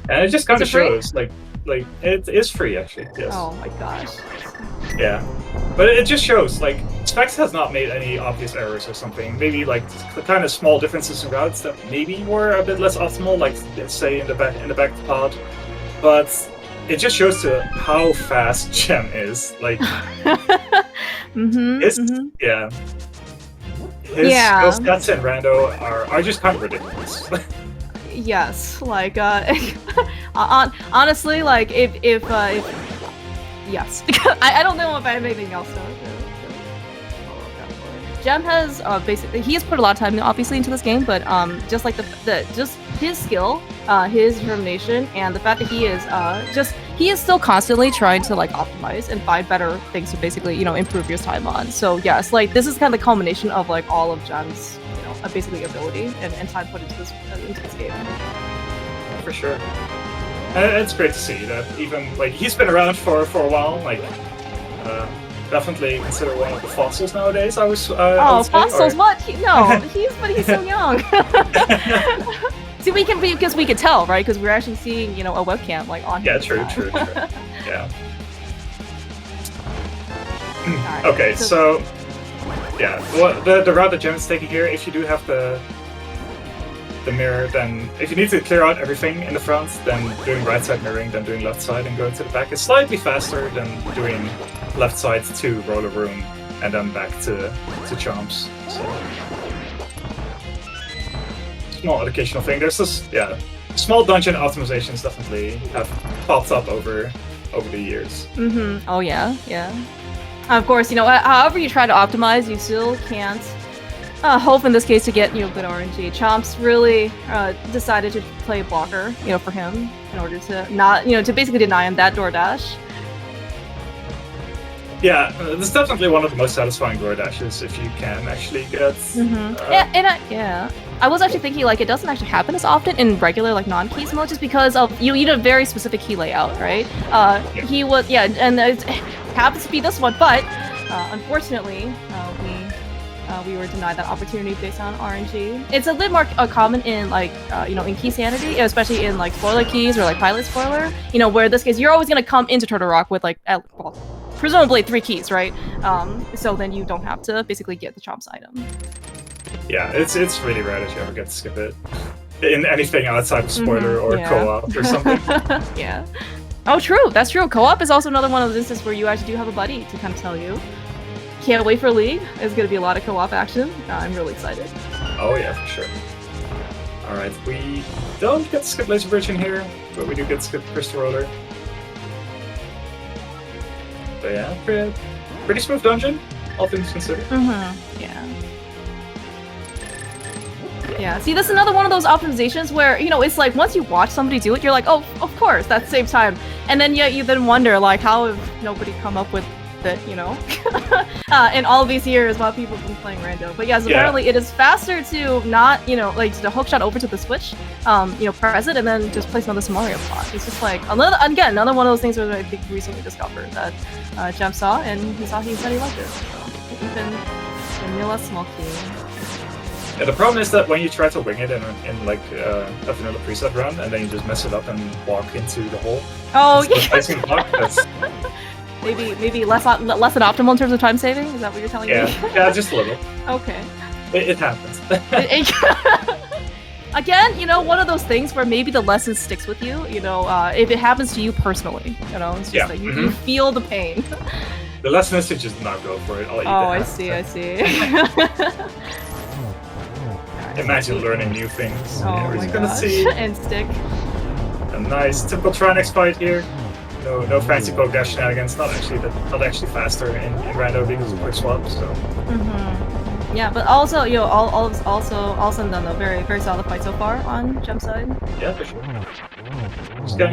And it just kind of shows, it is free actually. Yes. Oh my gosh. Yeah, but it just shows Specs has not made any obvious errors or something. Maybe the kind of small differences in routes that maybe were a bit less optimal, let's say in the back of the pod. But it just shows to how fast Gem is. Like, his skill stats in Rando are just kind of ridiculous. Yes, like honestly, like if yes, I don't know if I have anything else to Gem has basically he has put a lot of time obviously into this game, but just like just his skill, his determination, and the fact that he is he is still constantly trying to like optimize and find better things to basically improve your time on. So yes, like this is kind of the culmination of like all of Gem's basically ability and time put into this game. For sure, and it's great to see that even like he's been around for a while. Like, definitely consider one of the fossils nowadays. I was. Fossils? What? No, but he's so young. See, because we could tell, right? Because we're actually seeing a webcam like on. Yeah, true. Yeah. Right, okay, so yeah, the route that Gem is taking here, if you do have the mirror, then if you need to clear out everything in the front, then doing right side mirroring, then doing left side and going to the back is slightly faster than doing left side to roller room and then back to chomps. So small educational thing. There's this small dungeon optimizations definitely have popped up over the years. Oh yeah. Of course, however you try to optimize, you still can't hope in this case to get good RNG. Chomps really decided to play blocker, for him in order to not, to basically deny him that door dash. Yeah, this is definitely one of the most satisfying door dashes if you can actually get. I was actually thinking like it doesn't actually happen as often in regular like non-keys mode, just because of you need a very specific key layout, right? He was and it happens to be this one, but unfortunately we were denied that opportunity based on RNG. It's a bit more common in like in key sanity, especially in like spoiler keys or like pilot spoiler. Where in this case you're always gonna come into Turtle Rock with like presumably 3 keys, right? So then you don't have to basically get the Chomps item. Yeah, it's really rare that you ever get to skip it in anything outside of spoiler or co-op or something. Yeah. Oh, true. That's true. Co-op is also another one of those instances where you actually do have a buddy to kind of tell you. Can't wait for League. There's going to be a lot of co-op action. I'm really excited. Oh yeah, for sure. All right, we don't get to skip Laser Bridge in here, but we do get to skip Crystal Roller. But yeah, pretty smooth dungeon, all things considered. Yeah, see, this is another one of those optimizations where, it's like once you watch somebody do it, you're like, oh, of course, that's the same time. And then you then wonder, like, how have nobody come up with it, in all of these years while people have been playing rando. But yes, apparently it is faster to not, like to hookshot over to the switch, press it, and then just place another Mario pot. It's just like, another one of those things that I think recently discovered that Gem saw, and he said he liked it. So, even vanilla small key. Yeah, the problem is that when you try to wing it in like a vanilla preset run, and then you just mess it up and walk into the hole. Oh yeah. That's... Maybe less than optimal in terms of time saving. Is that what you're telling me? Yeah, just a little. Okay. It happens. Again, one of those things where maybe the lesson sticks with you. If it happens to you personally, it's just that you feel the pain. The lesson is to just not go for it. I see. Imagine learning new things. Oh my gosh. And stick. A nice typical Trinex fight here. No fancy poke dash shenanigans. Not actually faster in rando because of quick swap. So. Yeah, but also all said and done though, very very solid fight so far on Gem side. Yeah, for sure.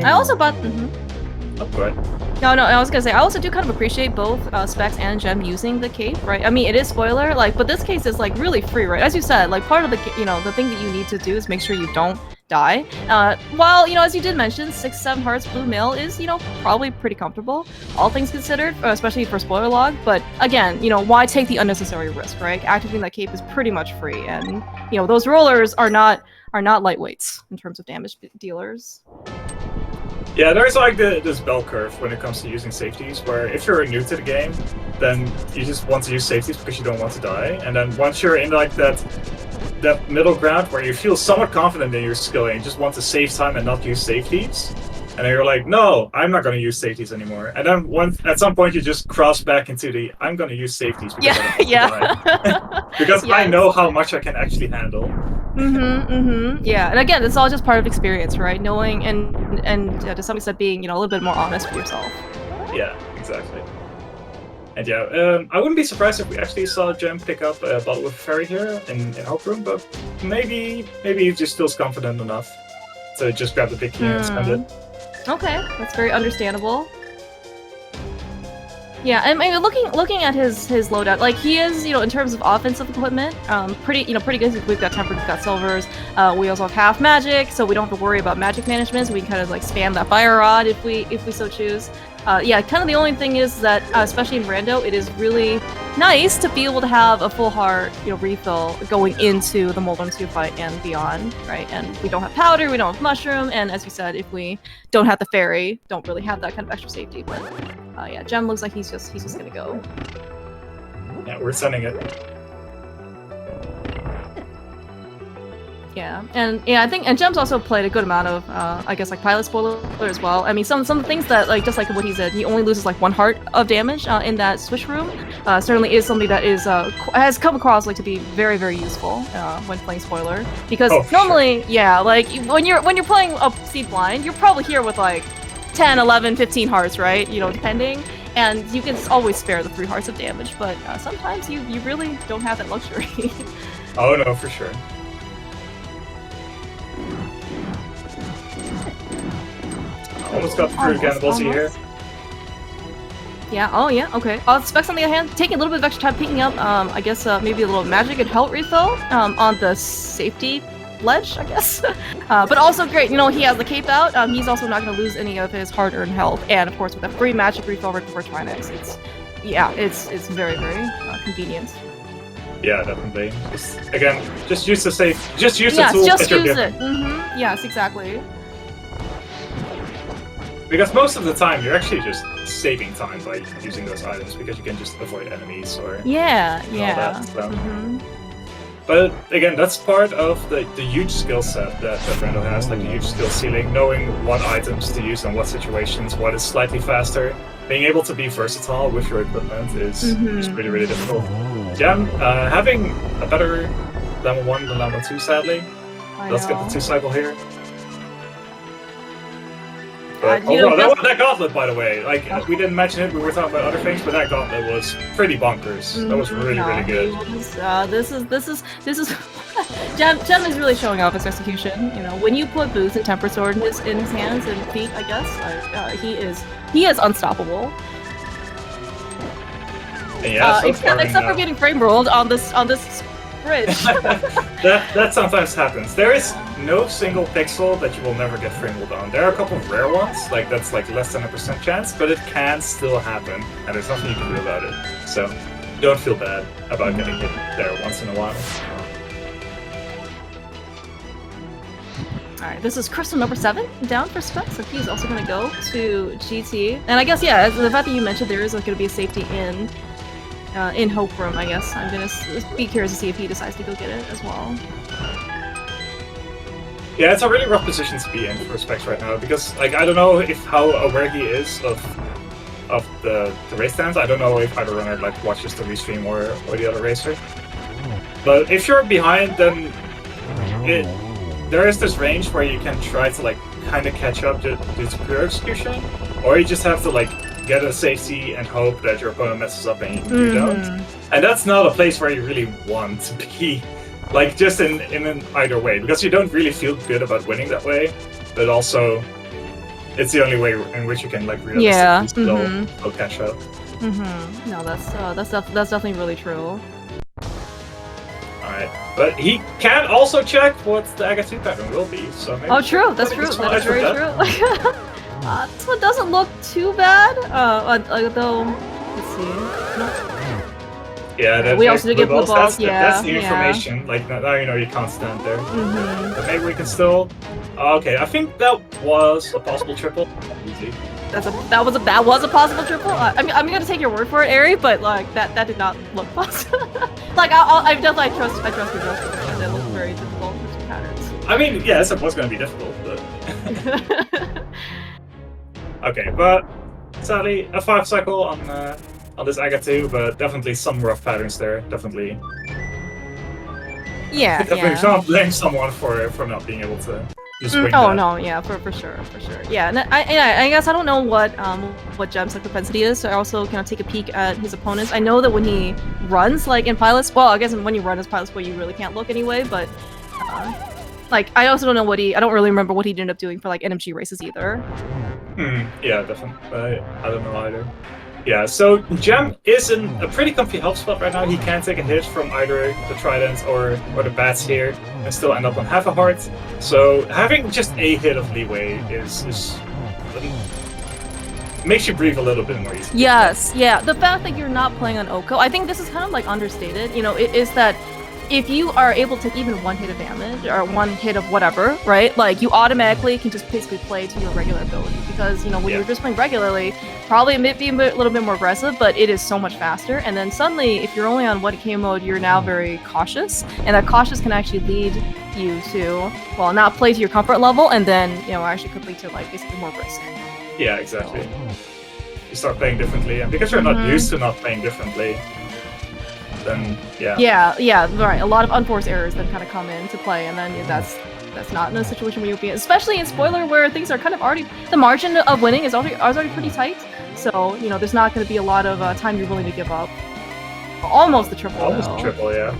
I also bought. Oh, go ahead. No, I was gonna say I also do kind of appreciate both Specks and Gem using the cape, right? I mean, it is spoiler, but this case is like really free, right? As you said, like part of the the thing that you need to do is make sure you don't die. While as you did mention, 6-7 hearts blue mail is probably pretty comfortable, all things considered, especially for spoiler log. But again, why take the unnecessary risk, right? Activating that cape is pretty much free, and those rollers are not lightweights in terms of damage dealers. Yeah, there's like this bell curve when it comes to using safeties, where if you're new to the game, then you just want to use safeties because you don't want to die, and then once you're in like that middle ground where you feel somewhat confident in your skill and you just want to save time and not use safeties, And then you're like, no, I'm not going to use safeties anymore. And then at some point you just cross back into the I'm going to use safeties because I don't want to die. Because I know how much I can actually handle. Yeah, and again, it's all just part of experience, right? Knowing and to some extent being, a little bit more honest with yourself. Yeah, exactly. And yeah, I wouldn't be surprised if we actually saw Gem pick up a bottle with Fairy here in Hope Room, but maybe he just feels confident enough to just grab the big key and spend it. Okay, that's very understandable. Yeah, and maybe looking at his loadout, like he is, in terms of offensive equipment, pretty good. We've got Tempered, we've got Silvers. We also have half magic, so we don't have to worry about magic management. So we can kind of like spam that fire rod if we so choose. Yeah, kind of the only thing is that, especially in Rando, it is really nice to be able to have a full heart, refill going into the Moldrum 2 fight and beyond, right? And we don't have powder, we don't have mushroom, and as you said, if we don't have the fairy, don't really have that kind of extra safety. But yeah, Gem looks like he's just gonna go. Yeah, we're sending it. Yeah, and I think Gem's also played a good amount of, I guess, like pilot spoiler as well. I mean, some of the things that, like, just like what he said, he only loses like 1 heart of damage in that switch room. Certainly is something that is has come across like to be very, very useful when playing spoiler, because normally, yeah, like when you're playing a Seed Blind, you're probably here with like 10, 11, 15 hearts, right? Depending. And you can always spare the 3 hearts of damage, but sometimes you really don't have that luxury. Oh no, for sure. Almost got through Cannibals here. Yeah, oh yeah, okay. Specks on the other hand, taking a little bit of extra time picking up, I guess maybe a little magic and health refill on the safety ledge, I guess. But also great, he has the cape out, he's also not going to lose any of his hard-earned health, and of course with a free magic refill right before Trinex, it's very, very convenient. Yeah, definitely. Just use the safe, just use the tool. Yeah, just use it. Yes, exactly. Because most of the time, you're actually just saving time by using those items, because you can just avoid enemies or all that stuff. But again, that's part of the huge skill set that Rando has, like the huge skill ceiling, knowing what items to use in what situations, what is slightly faster. Being able to be versatile with your equipment is really, really difficult. Gem, having a better level 1 than level 2, sadly. Let's get the 2 cycle here. But that gauntlet, by the way, like we didn't mention it, we were talking about other things, but that gauntlet was pretty bonkers. That was really, really good. This is Gem is really showing off his execution. When you put Boots and Temper Sword in his hands and feet, I guess he is unstoppable. And yeah, except for getting frame rolled on this bridge. that sometimes happens. There is no single pixel that you will never get frame rolled on. There are a couple of rare ones, like that's like less than 1% chance, but it can still happen, and there's nothing you can do about it. So don't feel bad about getting hit there once in a while. Alright, this is crystal number 7 down for Specks, so he's also going to go to GT. And I guess, yeah, the fact that you mentioned there is going to be a safety in Hope Room, I guess. I'm going to be curious to see if he decides to go get it as well. Yeah, it's a really rough position to be in for Specks right now, because like I don't know how aware he is of the race stands. I don't know if either runner like watches the restream or the other racer. But if you're behind, then there is this range where you can try to like kind of catch up due to pure execution, or you just have to like get a safety and hope that your opponent messes up and you don't. And that's not a place where you really want to be. Like, just in an either way, because you don't really feel good about winning that way, but also it's the only way in which you can like realistically still catch up. No, that's definitely really true. Alright, but he can also check what the ALTTTPR pattern will be. So maybe true. That's true. That is very true. This one doesn't look too bad. Though, let's see. No. Yeah, we also did get blue balls. That's the information. Like now you know you can't stand there. But maybe we can still. Okay, I think that was a possible triple. Easy. That was a possible triple. I'm gonna take your word for it, Ari, but like that did not look possible. Like I definitely trust your judgment, and it looked very difficult for some patterns. I mean, yes, it was gonna be difficult, but. Okay, but sadly a 5 cycle on this Aga 2, but definitely some rough patterns there. Definitely. Yeah, Definitely yeah. can't blame someone for not being able to just win Oh that. no, yeah, for sure. Yeah, and I guess I don't know what Gem's like propensity is, so I also kind of take a peek at his opponents. I know that when he runs like in Pilot Spoil, I guess when you run as Pilot Spoil, you really can't look anyway. But like I also don't know I don't really remember what he ended up doing for like NMG races either. Yeah, definitely. I don't know either. Yeah, so Gem is in a pretty comfy help spot right now. He can take a hit from either the Trident or the Bats here and still end up on half a heart. So having just a hit of leeway is makes you breathe a little bit more easily. Yes, yeah. The fact that you're not playing on Oko, I think this is kind of like understated. You know, it is that if you are able to take even one hit of damage or one hit of whatever, right? Like you automatically can just basically play to your regular ability because you know when you're just playing regularly, probably it may be a little bit more aggressive, but it is so much faster. And then suddenly, if you're only on 1K mode, you're now very cautious, and that cautious can actually lead you to not play to your comfort level, and then actually could lead to like basically more risk. Yeah, exactly. You start playing differently, and because you're not used to not playing differently. Then, yeah, right. A lot of unforced errors then kind of come into play, and then that's not in a situation where you'll be, especially in spoiler where things are kind of already, the margin of winning is already pretty tight. So there's not going to be a lot of time you're willing to give up. Almost the triple. Almost triple, yeah.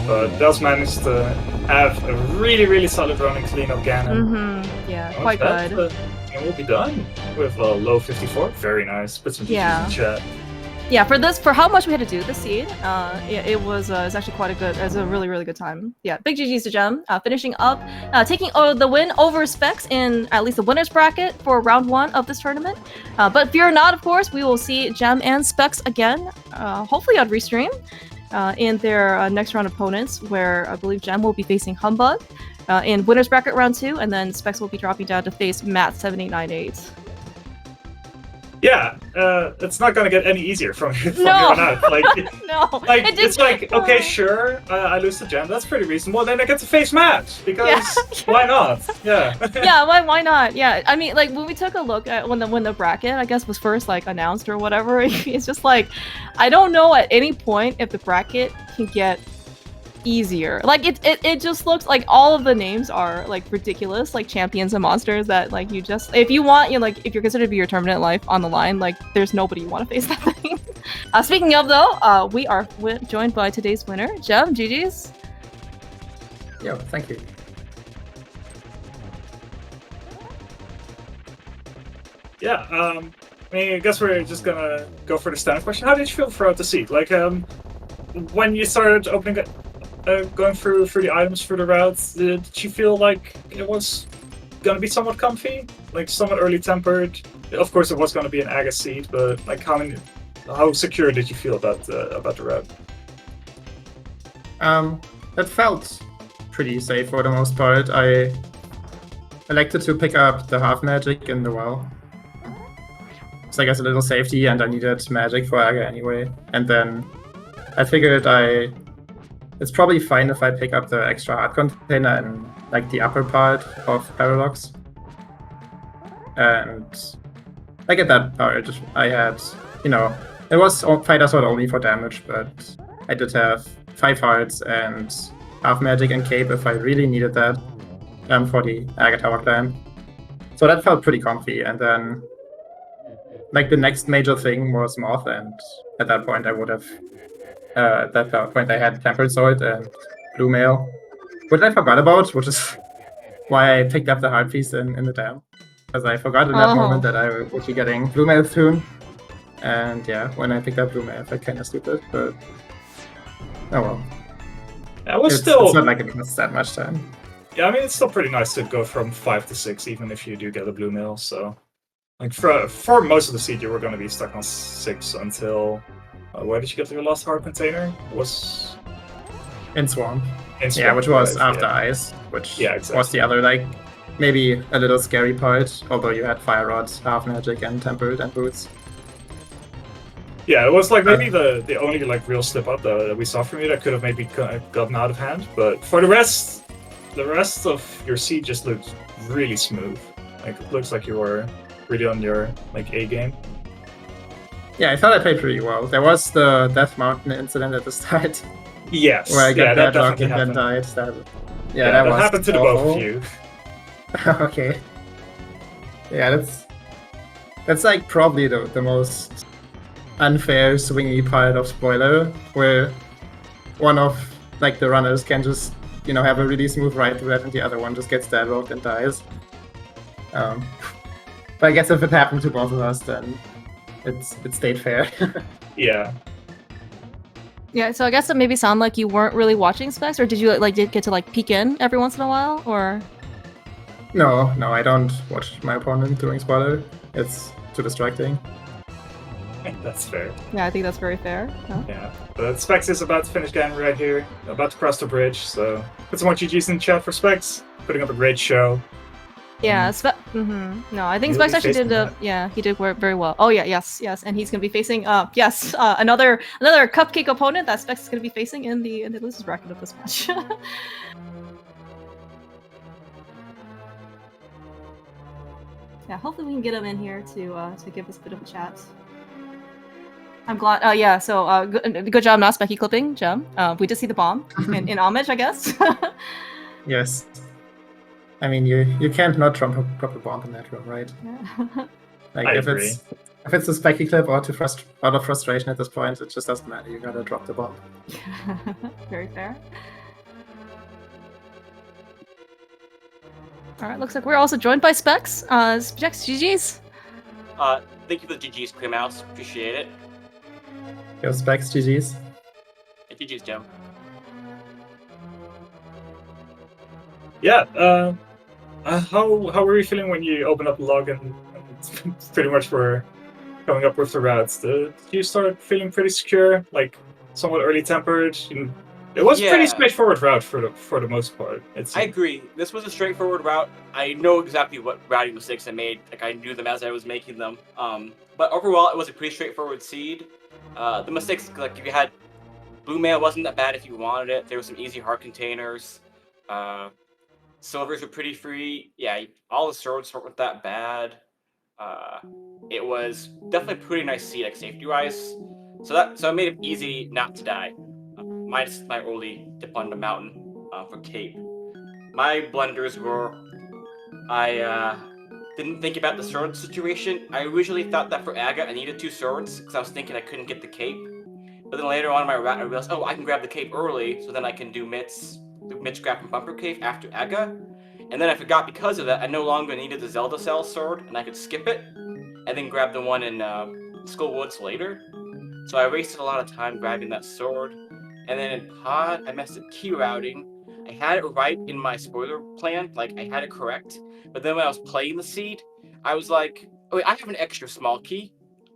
But does manage to have a really solid running cleanup Ganon. Yeah, quite good. And we'll be done with a low 54. Very nice. Put some GGs in chat. Yeah, for how much we had to do this seed, it was actually quite a really good time. Yeah, big GGs to Gem, finishing up, taking the win over Specks in at least the winners bracket for round 1 of this tournament. But fear not, of course, we will see Gem and Specks again, hopefully on Restream, in their next round opponents, where I believe Gem will be facing Humbug in winners bracket round 2, and then Specks will be dropping down to face Matt7898. Yeah, it's not gonna get any easier from here on out. Like, it's like, okay, sure, I lose to Gem. That's pretty reasonable. Then I get to face Matt because why not? Yeah. Yeah, why not? Yeah, I mean, like when we took a look at when the bracket, I guess, was first like announced or whatever, it's just like I don't know at any point if the bracket can get easier. Like it just looks like all of the names are like ridiculous, like champions and monsters that like you just, if you want, if you're considered to be your permanent life on the line, like there's nobody you want to face that thing. Speaking of though, we are joined by today's winner, Gem. GG's. Yeah, thank you. Yeah, I guess we're just gonna go for the standard question. How did you feel throughout the seed? Like, when you started opening it, going through the items for the routes, did you feel like it was gonna be somewhat comfy, like somewhat early tempered? Of course, it was gonna be an Aga seed, but like how secure did you feel about the route? It felt pretty safe for the most part. I elected to pick up the half magic in the well. It's like as a little safety, and I needed magic for Aga anyway. And then I figured it's probably fine if I pick up the extra heart container in like the upper part of Paradox. And like at that part, I had, it was Fighter Sword only for damage, but I did have 5 hearts and half magic and cape if I really needed that for the Aga Tower climb. So that felt pretty comfy. And then like the next major thing was Moth, and at that point I would have at that point I had Tempered Sword and Blue Mail, which I forgot about, which is why I picked up the Heart Piece in the dam. Because I forgot in that moment that I would be getting Blue Mail soon. And yeah, when I picked up Blue Mail, I felt kind of stupid, but oh well. Yeah, it's not like it was that much time. Yeah, I mean, it's still pretty nice to go from 5 to 6, even if you do get a Blue Mail, so... Like, for most of the seed, you were going to be stuck on 6 until... where did you get your last heart container? Was in Swamp. Yeah, which was after Ice, which was the other, like, maybe a little scary part, although you had Fire Rod, Half Magic, and Tempered, and Boots. Yeah, it was like maybe the only like real slip up that we saw from you that could have maybe gotten out of hand, but for the rest of your seed just looked really smooth. Like, it looks like you were really on your like A game. Yeah, I thought I played pretty well. There was the Death Mountain incident at the start Yes, where I got that deadlocked definitely and then happened. died. That was happened to the both awful. of you. Okay. Yeah, that's like probably the most unfair swingy part of spoiler, where one of like the runners can just have a really smooth ride through it, and the other one just gets deadlocked and dies. But I guess if it happened to both of us, then it stayed fair. Yeah. Yeah, so I guess it maybe sound like you weren't really watching Specs, or did you did get to like peek in every once in a while, or? No, I don't watch my opponent doing spoiler. It's too distracting. That's fair. Yeah, I think that's very fair. No? Yeah. But Specs is about to finish game right here, about to cross the bridge, so put some more GGs in the chat for Specs. Putting up a great show. Yeah, No, I think He'll Specs be actually facing did. Yeah, he did work very well. Oh yeah, yes, and he's gonna be facing. Another cupcake opponent that Specs is gonna be facing in the losers bracket of this match. Yeah, hopefully we can get him in here to give us a bit of a chat. I'm glad. Yeah. So good job not Specky clipping, Gem. We did see the bomb in homage, I guess. Yes. I mean, you can't not drop a bomb in that room, right? Yeah. Like I if agree. it's a Specky clip or out of frustration at this point, it just doesn't matter. You gotta drop the bomb. Very fair. All right. Looks like we're also joined by Specs. Specs, GGs. Thank you for the GG's, Clear Mouse. Appreciate it. Yo, Specs, GG's. Yeah, GG's, Gem. Yeah. How were you feeling when you opened up the log and pretty much were coming up with the routes? Did you start feeling pretty secure, like somewhat early tempered? It was a pretty straightforward route for the most part. I agree. This was a straightforward route. I know exactly what routing mistakes I made. Like I knew them as I was making them. But overall, it was a pretty straightforward seed. The mistakes, like if you had blue mail, wasn't that bad if you wanted it. There were some easy heart containers. Silvers were pretty free. Yeah, all the swords weren't that bad. It was definitely a pretty nice seed, like safety-wise. So it made it easy not to die. Minus my early dip on the mountain for Cape. My blunders were, I didn't think about the sword situation. I originally thought that for Aga I needed 2 swords because I was thinking I couldn't get the Cape. But then later on in my route I realized, oh, I can grab the Cape early, so then I can do Mitch grab from Bumper Cave after Aga. And then I forgot because of that I no longer needed the Zelda Cell sword and I could skip it and then grab the one in Skull Woods later. So I wasted a lot of time grabbing that sword. And then in Pod, I messed up key routing. I had it right in my spoiler plan, like I had it correct. But then when I was playing the seed, I was like, oh wait, I have an extra small key.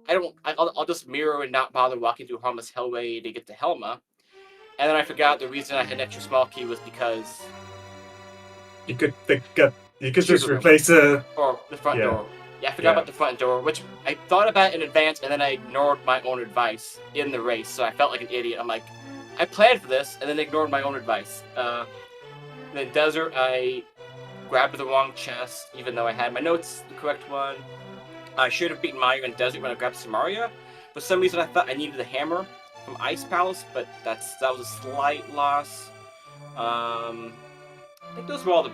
I'll just mirror and not bother walking through Harmless Hellway to get to Helma. And then I forgot the reason I had an extra small key was because you could just replace the front door. Yeah, I forgot about the front door, which I thought about in advance, and then I ignored my own advice in the race, so I felt like an idiot. I'm like, I planned for this, and then ignored my own advice. In the desert, I grabbed the wrong chest, even though I had my notes the correct one. I should have beaten Maya in desert when I grabbed Samaria. For some reason, I thought I needed the hammer from Ice Palace, but that was a slight loss. I think those were all the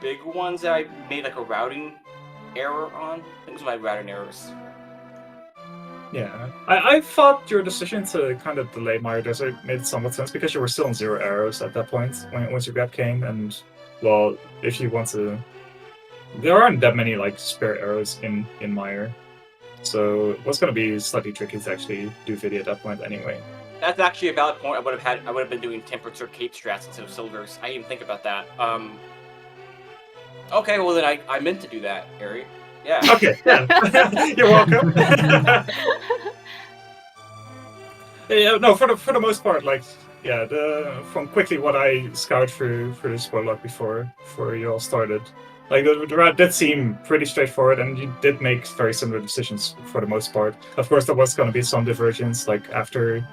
big ones that I made like a routing error on. I think those were my routing errors. Yeah, I thought your decision to kind of delay Mario Desert made somewhat sense because you were still on 0 arrows at that point once your grab came, and well, if you want to, there aren't that many like spare arrows in Meyer, so it was going to be slightly tricky to actually do video at that point anyway. That's actually a valid point. I would have been doing temperature cape strats instead of silvers. I didn't even think about that. Okay, well then I meant to do that, Harry. Yeah. Okay. Yeah. You're welcome. Yeah. No, for the most part, like, yeah. From quickly what I scoured through the spoiler log before you all started, like the route did seem pretty straightforward, and you did make very similar decisions for the most part. Of course, there was going to be some divergence, like after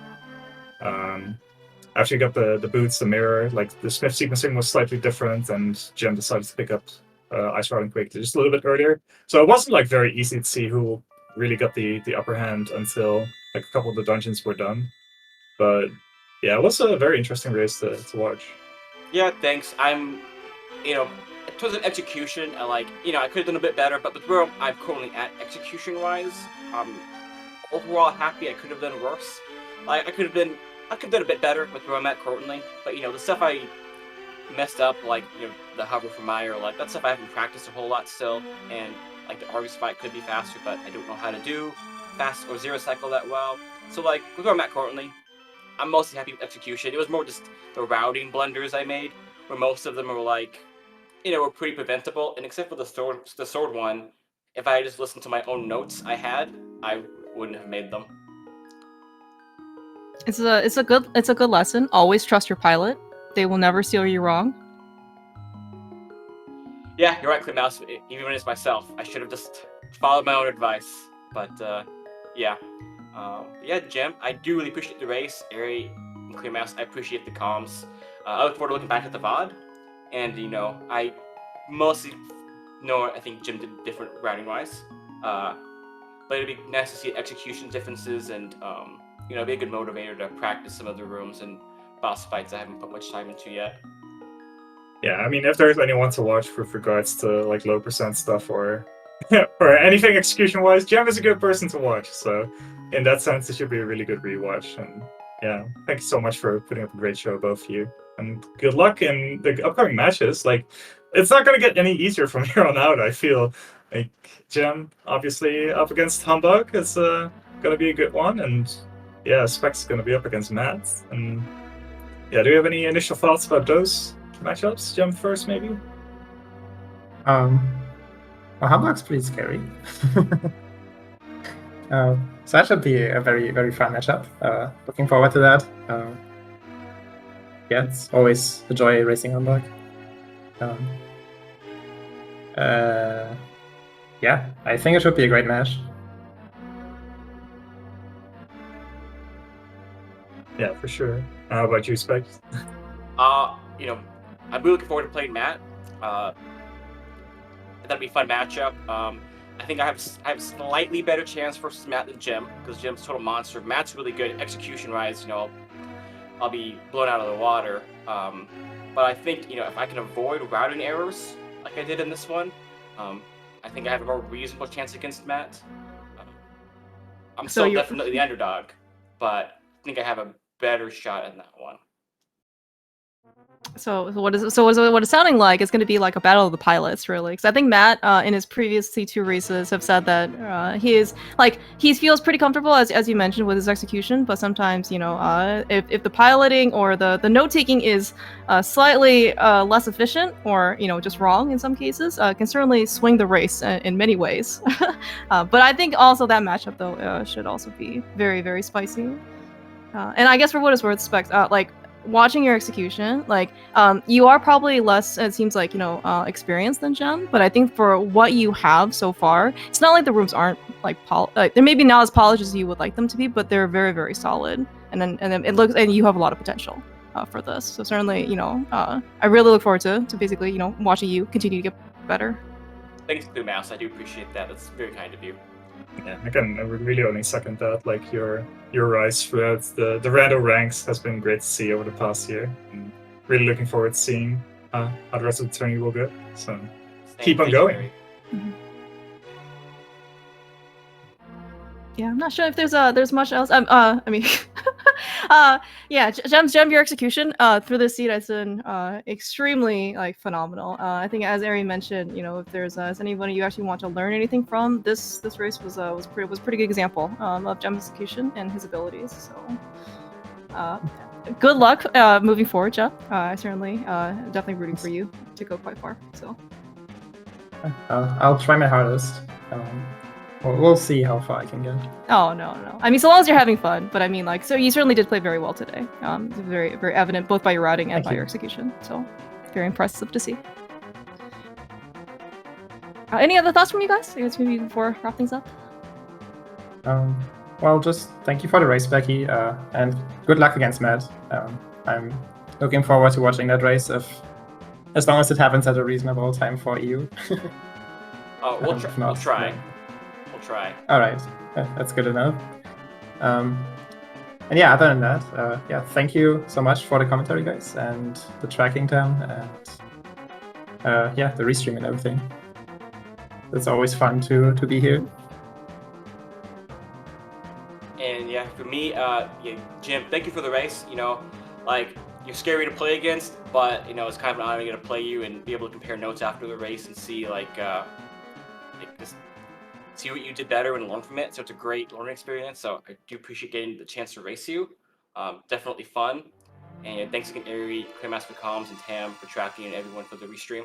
you got the boots, the mirror, like the Smith sequencing was slightly different, and Jem decided to pick up Ice Rod and Quake just a little bit earlier. So it wasn't like very easy to see who really got the upper hand until like a couple of the dungeons were done. But yeah, it was a very interesting race to watch. Yeah, thanks. You know, in terms of execution, I could have done a bit better, but with where I'm currently at execution-wise, overall happy. I could have done worse. I could have done a bit better with where I'm at currently. But the stuff I messed up, the hover for Meyer, that stuff I haven't practiced a whole lot still, and the Argus fight could be faster, but I don't know how to do fast or zero cycle that well. So with where I'm at currently, I'm mostly happy with execution. It was more just the routing blunders I made, where most of them were were pretty preventable, and except for the sword one, if I had just listened to my own notes I wouldn't have made them. It's a good lesson. Always trust your pilot. They will never steer you wrong. Yeah, you're right, Mouse. Even when it's myself, I should have just followed my own advice. But yeah, Jim, I do really appreciate the race. Ari and Clear Mouse, I appreciate the comms. I look forward to looking back at the VOD. And, I mostly know I think Jim did different routing-wise. But it'd be nice to see execution differences and, be a good motivator to practice some of the rooms and boss fights I haven't put much time into yet. Yeah, I mean, if there's anyone to watch with regards to low percent stuff or or anything execution-wise, Jim is a good person to watch. So in that sense, it should be a really good rewatch. And yeah, thank you so much for putting up a great show, both of you. And good luck in the upcoming matches. It's not going to get any easier from here on out, I feel. Jim, obviously, up against Humbug is going to be a good one. And yeah, Specks is going to be up against Matt. And yeah, do you have any initial thoughts about those matchups? Jim first, maybe? Well, Humbug's pretty scary. So that should be a very, very fun matchup. Looking forward to that. Yeah, it's always a joy racing Humbug. Yeah, I think it should be a great match. Yeah, for sure. How about you, Specks? I'm really looking forward to playing Matt. That'd be a fun matchup. I think I have a slightly better chance versus Matt than Jim, because Jim's a total monster. Matt's really good execution-wise. I'll be blown out of the water. But I think if I can avoid routing errors like I did in this one, I think I have a more reasonable chance against Matt. I'm still definitely the underdog, but I think I have a better shot in that one. So what it's sounding like is going to be like a battle of the pilots, really. Because I think Matt, in his previous C2 races, have said that he feels pretty comfortable, as you mentioned, with his execution. But sometimes, if the piloting or the note taking is slightly less efficient, or just wrong in some cases, can certainly swing the race in many ways. But I think also that matchup though should also be very, very spicy. And I guess for what it's worth, Specs, watching your execution, you are probably less, it seems like, experienced than Jem, but I think for what you have so far, it's not like the rooms aren't they're maybe not as polished as you would like them to be, but they're very, very solid, and then it looks, and you have a lot of potential for this. So certainly, I really look forward to basically, watching you continue to get better. Thanks, Blue Mouse. I do appreciate that. That's very kind of you. Yeah, I can really only second that. Your rise throughout the rando ranks has been great to see over the past year. And really looking forward to seeing how the rest of the tourney will go. So keep on going. Mm-hmm. Yeah, I'm not sure if there's much else. Yeah, Jem, your execution through this seed has been extremely phenomenal. I think, as Ari mentioned, if there's anybody you actually want to learn anything from, this race was pretty good example of Jem's execution and his abilities. So, good luck moving forward, Jem. I certainly definitely rooting for you to go quite far. So, I'll try my hardest. We'll see how far I can get. Oh, no. I mean, so long as you're having fun. But I mean, so you certainly did play very well today. It's very, very evident, both by your routing and by your execution. So, very impressive to see. Any other thoughts from you guys? I guess maybe before wrap things up. Well, just thank you for the race, Becky, and good luck against Matt. I'm looking forward to watching that race. If As long as it happens at a reasonable time for you. Oh, we'll If try. not, We'll try. then- We'll try. All right, that's good enough. And yeah, other than that, yeah, thank you so much for the commentary, guys, and the tracking time, and yeah, the restream and everything. It's always fun to be here. And yeah, for me, yeah, Jim, thank you for the race. You know, like you're scary to play against, but you know it's kind of an honor to get to play you and be able to compare notes after the race and see like just see what you did better and learn from it. So it's a great learning experience. So I do appreciate getting the chance to race you. Definitely fun. And thanks again, Ari, Claymaster for Comms, and Tam for tracking, and everyone for the restream.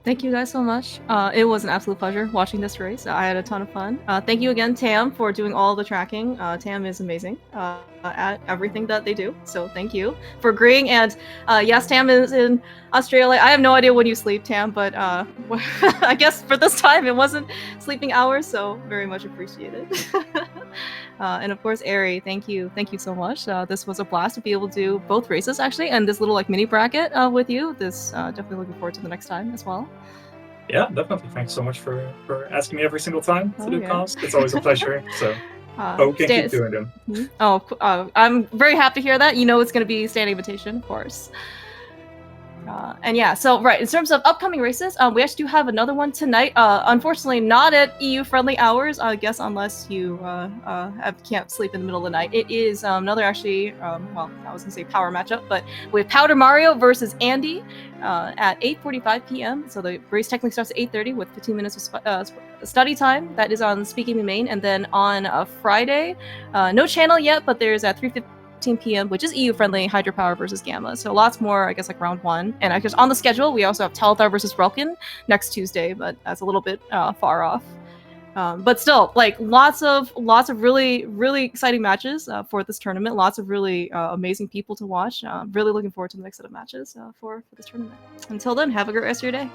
Thank you guys so much. It was an absolute pleasure watching this race. I had a ton of fun. Thank you again, Tam, for doing all the tracking. Tam is amazing at everything that they do. So thank you for agreeing. And yes, Tam is in Australia. I have no idea when you sleep, Tam, but I guess for this time it wasn't sleeping hours, so very much appreciated. And of course, Ari, thank you so much. This was a blast to be able to do both races actually, and this little like mini bracket with you. This definitely looking forward to the next time as well. Yeah, definitely. Thanks so much for asking me every single time to Oh, do yeah. comms. It's always a pleasure. So hope we can keep doing them. I'm very happy to hear that. You know it's going to be standing invitation, of course. And yeah, so right, in terms of upcoming races, we actually do have another one tonight. Unfortunately, not at EU-friendly hours, I guess, unless you can't sleep in the middle of the night. It is another actually, well, I was going to say power matchup, but with Powder Mario versus Andy at 8:45 p.m. So the race technically starts at 8:30 with 15 minutes of study time. That is on Speedgaming main, and then on Friday, no channel yet, but there's at 3:15 p.m., which is EU-friendly, Hydropower versus Gamma. So lots more, I guess, like round one. And I guess on the schedule, we also have Telethar versus Relkin next Tuesday, but that's a little bit far off. But still, like lots of really, really exciting matches for this tournament. Lots of really amazing people to watch. Really looking forward to the next set of matches for this tournament. Until then, have a great rest of your day.